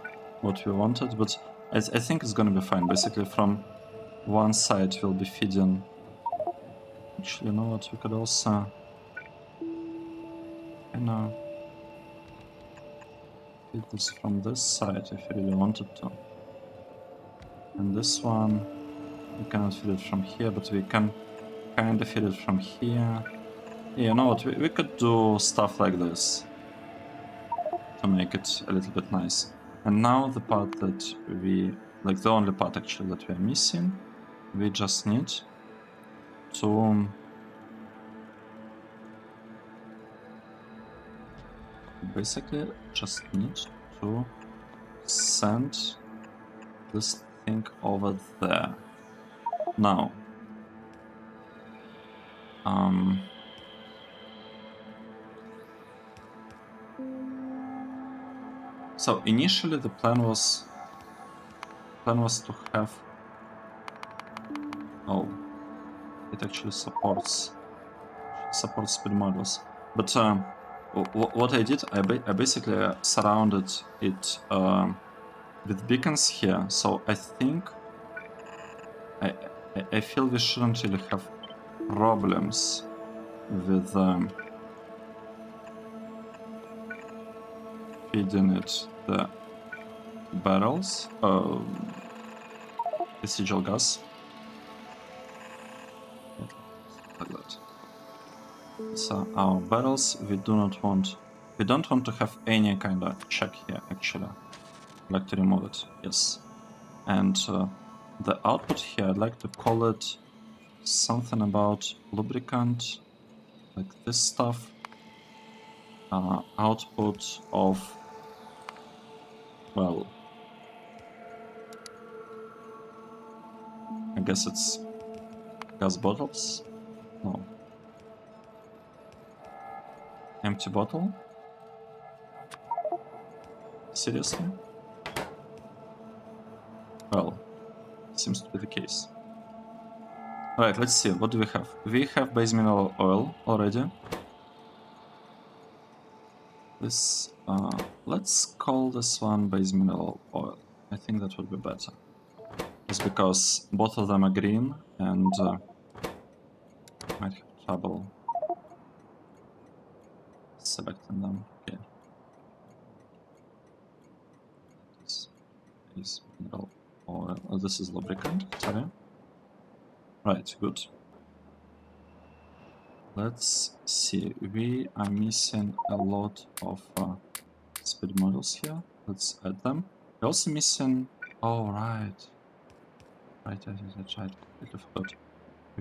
S1: what we wanted, but I think it's gonna be fine. Basically, from one side we'll be feeding. Actually, you know what? We could also, you know, feed this from this side if we really wanted to. And this one, we cannot feed it from here, but we can kind of feed it from here. Yeah, you know what, we could do stuff like this to make it a little bit nice. And now the part that we, like the only part actually that we are missing, we just need to basically just need to send this thing over there. Now, so initially the plan was to have, oh, it actually supports speed models. But what I did, I basically surrounded it with beacons here. So I think I feel we shouldn't really have problems with feeding it the barrels, residual gas, like that. So our barrels, we don't want to have any kind of check here actually. I'd like to remove it, yes. And the output here, I'd like to call it something about lubricant, like this stuff. Output of, well, I guess it's gas bottles. No. Empty bottle? Seriously? Well, seems to be the case. Alright, let's see, what do we have? We have base mineral oil already. This, let's call this one base mineral oil. I think that would be better. Just because both of them are green and might have trouble selecting them. Okay. This is mineral oil. Oh, this is lubricant, sorry. Right, good. Let's see. We are missing a lot of speed models here. Let's add them. We're also missing. Oh, right. Right. Completely forgot.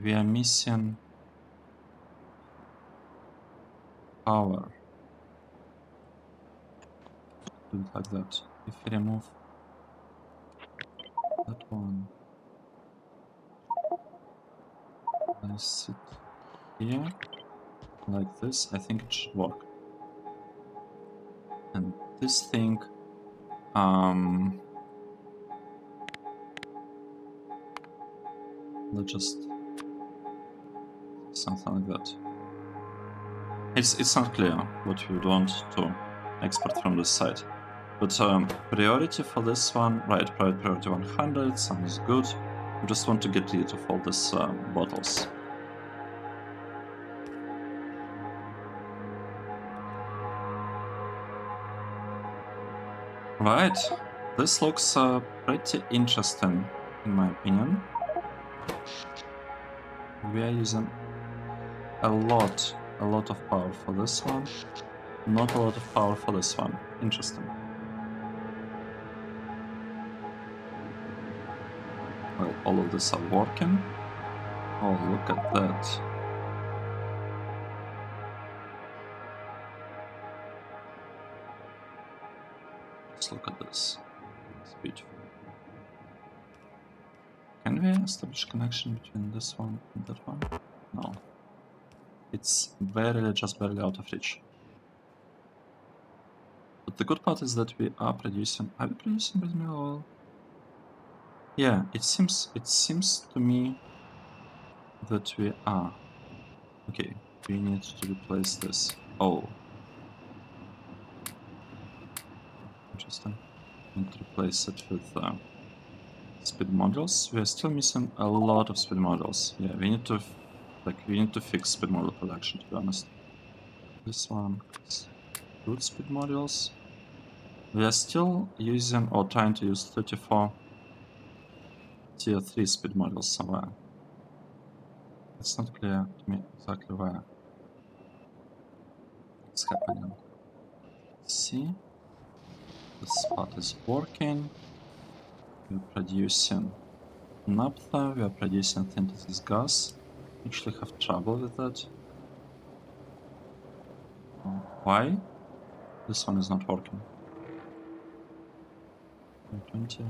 S1: We are missing power. Do it like that. If we remove that one, place it here like this. I think it should work. And this thing, let's just something like that. It's not clear what we would want to export from this side. But priority for this one, right, priority 100, sounds good. We just want to get rid of all these bottles. Right, this looks pretty interesting in my opinion. We are using a lot of power for this one, not a lot of power for this one. Interesting. Well, all of these are working. Oh, look at that. Just look at this. It's beautiful. Can we establish connection between this one and that one? No. It's just barely out of reach. But the good part is that we are producing... Are we producing base mineral oil? Yeah, it seems to me that we are. Okay, we need to replace this. Oh. Interesting. Need to replace it with speed modules. We are still missing a lot of speed modules. Yeah, we need to fix speed module production, to be honest. This one is good speed modules. We are still using or trying to use 34 tier 3 speed modules somewhere. It's not clear to me exactly where. What's happening? See, the spot is working. We're producing naphtha, we are producing synthesis gas. Actually have trouble with that. Why? This one is not working. 20.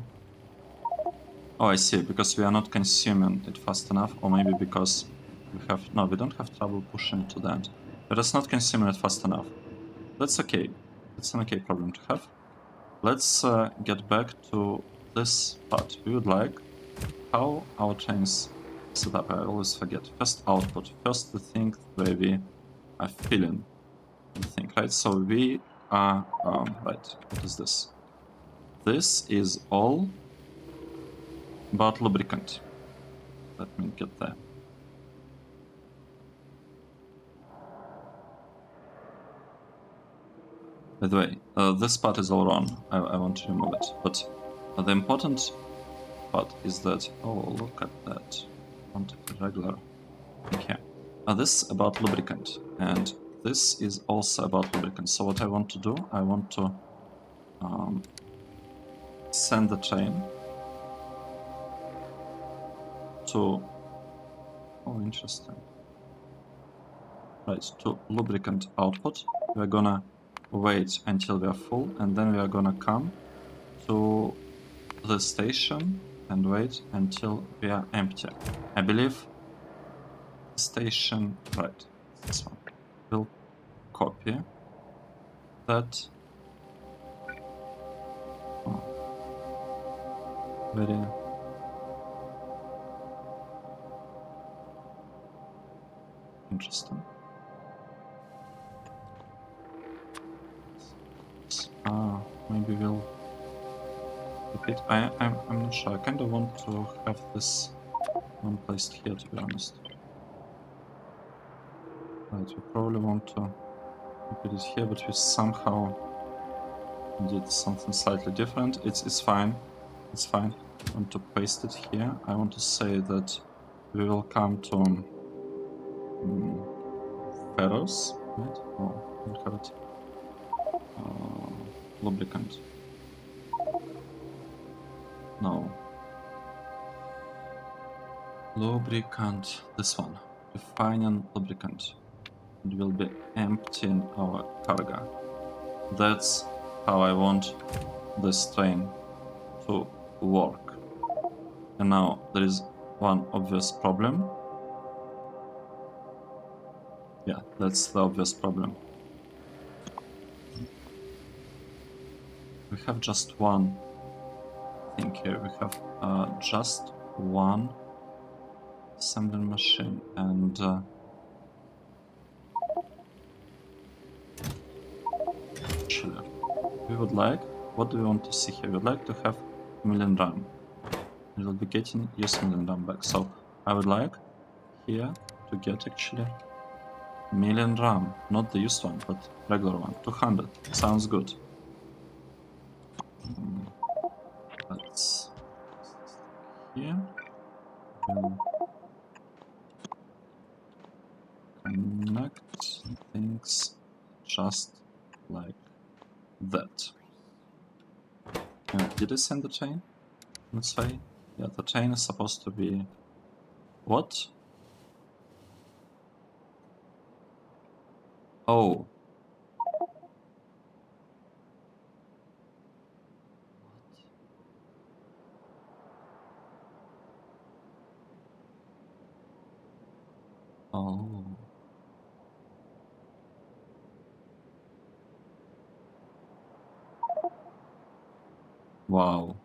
S1: Oh, I see, because we are not consuming it fast enough, or maybe because we have... No, we don't have trouble pushing it to the end. We're just not consuming it fast enough. That's okay. It's an okay problem to have. Let's get back to this part. We would like how our trains set up. I always forget. First output. First the thing where we are filling the thing, right? So we are... right, what is this? This is all about lubricant. Let me get there. By the way, this part is all wrong. I want to remove it. But the important part is that... Oh, look at that. I want a regular thing here. This is about lubricant. And this is also about lubricant. So what I want to do, I want to send the train to... Oh, interesting. Right, to lubricant output. We're gonna wait until we are full, and then we are gonna come to the station and wait until we are empty. I believe station... Right, this one. We'll copy that. Oh. Very... interesting. Maybe we'll repeat. I'm not sure. I kind of want to have this one placed here, to be honest. Right, we probably want to put it here, but we somehow did something slightly different. It's fine. It's fine. I want to paste it here. I want to say that we will come to ferrous, right? Oh, I don't have it. Lubricant. No. Lubricant. This one. Refining lubricant. It will be emptying our cargo. That's how I want this train to work. And now there is one obvious problem. Yeah, that's the obvious problem. We have just one thing here. We have just one assembling machine, and actually, we would like... What do we want to see here? We would like to have million RAM. We will be getting used million RAM back. So I would like here to get actually million RAM, not the used one, but regular one. 200. Sounds good. Let's here. We'll connect things just like that. Did I send the chain? Let's say, yeah, the chain is supposed to be what? Oh. Oh. Wow.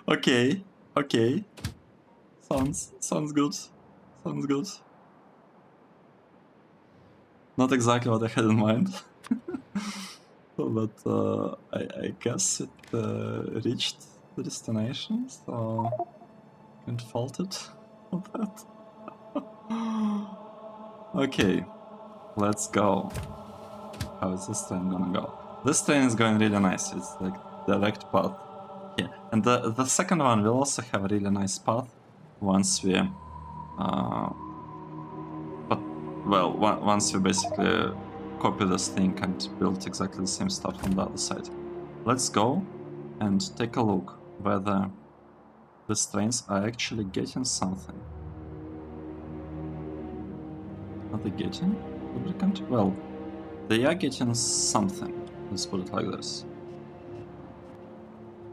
S1: Okay. Okay. Sounds good. Sounds good. Not exactly what I had in mind. But I guess it reached the destination, so can't fault it for that. Okay, let's go. How is this train gonna go? This train is going really nice. It's like direct path. Yeah, and the second one will also have a really nice path once we well, once we basically copy this thing and build exactly the same stuff on the other side. Let's go and take a look whether these trains are actually getting something. Are they getting lubricant? Well, they are getting something. Let's put it like this.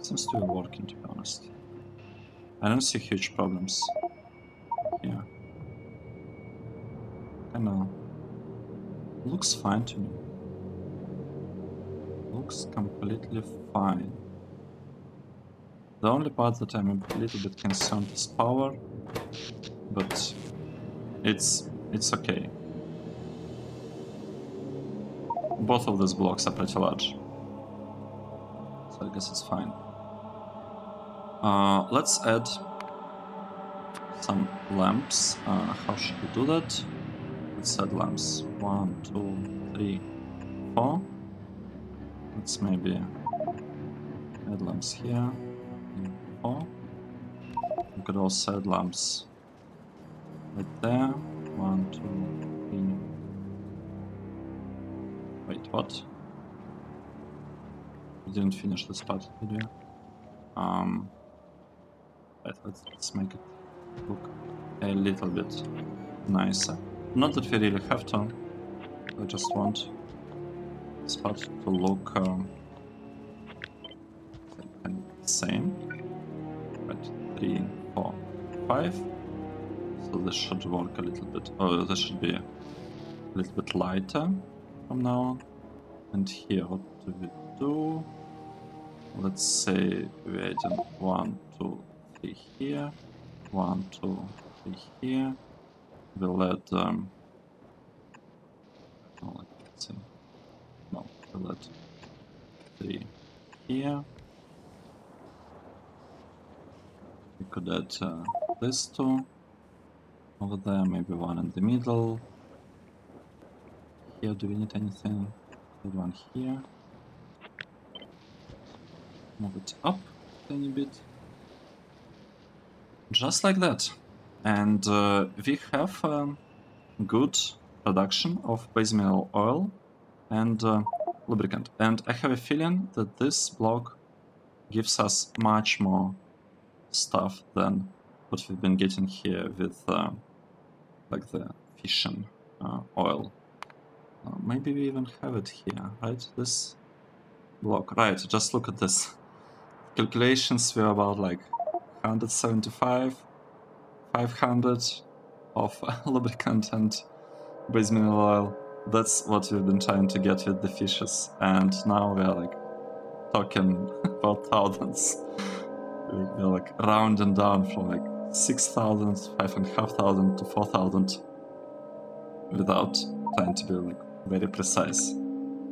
S1: Seems to be working, to be honest. I don't see huge problems here. Kinda looks fine to me. Looks completely fine. The only part that I'm a little bit concerned is power, but it's okay. Both of these blocks are pretty large, so I guess it's fine. Let's add some lamps. How should we do that? Let's add lamps. 1, 2, 3, 4. Let's maybe add lamps here. 4. We could also add lamps right there. 1, 2, 3. Wait, what? We didn't finish this part, did we? Right, let's make it look a little bit nicer. Not that we really have to. I just want this part to look the same. Right, 3, 4, 5. So this should work a little bit. Oh, this should be a little bit lighter from now on. And here, what do we do? Let's say we're adding 1, 2, 3 here. 1, 2, 3 here. We'll add let's see. No, we'll add 3 here. We could add this 2 over there, maybe 1 in the middle. Here, do we need anything? Add 1 here. Move it up a tiny bit. Just like that. And we have good production of base mineral oil and lubricant. And I have a feeling that this block gives us much more stuff than what we've been getting here with like the fission oil. Maybe we even have it here, right? This block, right? Just look at this. Calculations were about like 175, 500 of lubricant and base mineral oil. That's what we've been trying to get with the fishes, and now we are like talking about thousands. We're like rounding down from like 6,000, 5,500 to 4,000 without trying to be like very precise.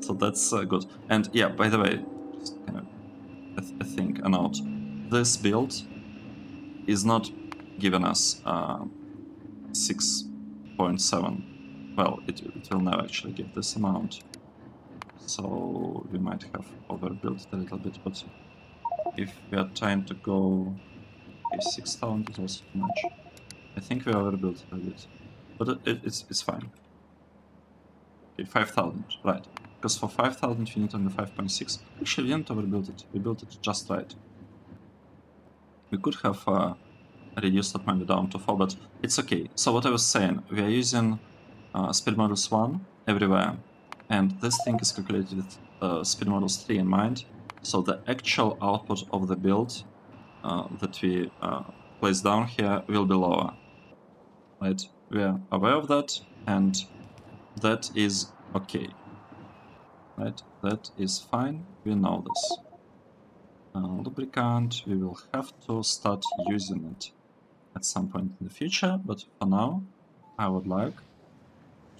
S1: So that's good. And yeah, by the way, just kind of I think a note. This build is not giving us 6.7. Well, it will never actually give this amount. So we might have overbuilt it a little bit, but if we are trying to go... Okay, 6,000 is also too much. I think we overbuilt it a bit. But it's fine. Okay, 5,000, right. Because for 5,000 we need only 5.6. Actually, we didn't overbuild it. We built it just right. We could have reduced that maybe down to 4, but it's okay. So what I was saying, we are using speed models 1 everywhere. And this thing is calculated with speed models 3 in mind. So the actual output of the build that we place down here will be lower. Right? We are aware of that, and that is okay. Right? That is fine. We know this. Lubricant, we will have to start using it at some point in the future, but for now, I would like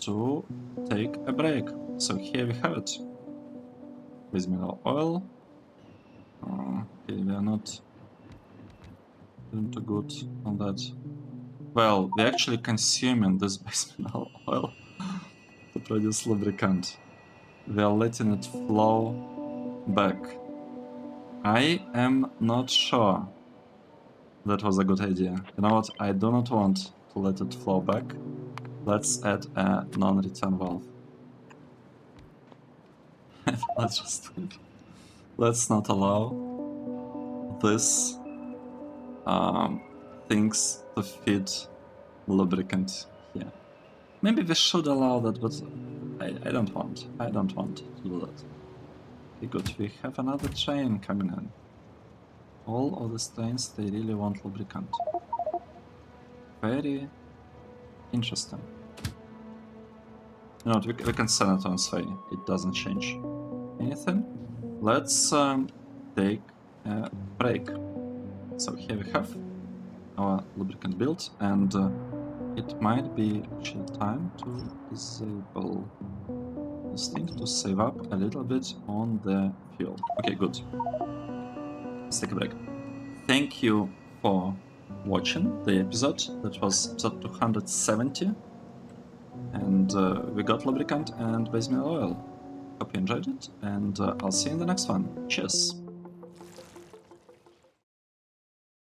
S1: to take a break. So here we have it. Base mineral oil. Okay, we are not doing too good on that. Well, we're actually consuming this base mineral oil to produce lubricant. We are letting it flow back. I am not sure that was a good idea. You know what? I do not want to let it flow back. Let's add a non-return valve. Let's just let's not allow this things to fit lubricant here. Maybe we should allow that, but I don't want. I don't want to do that. Okay, good. We have another train coming in. All of these trains, they really want lubricant. Very interesting. You know, we can send it on its way. It doesn't change anything. Let's take a break. So here we have our lubricant built, and it might be actually time to disable this thing to save up a little bit on the fuel. Okay, good. Let's take a break. Thank you for watching the episode. That was episode 270. And we got lubricant and base metal oil. Hope you enjoyed it, and I'll see you in the next one. Cheers!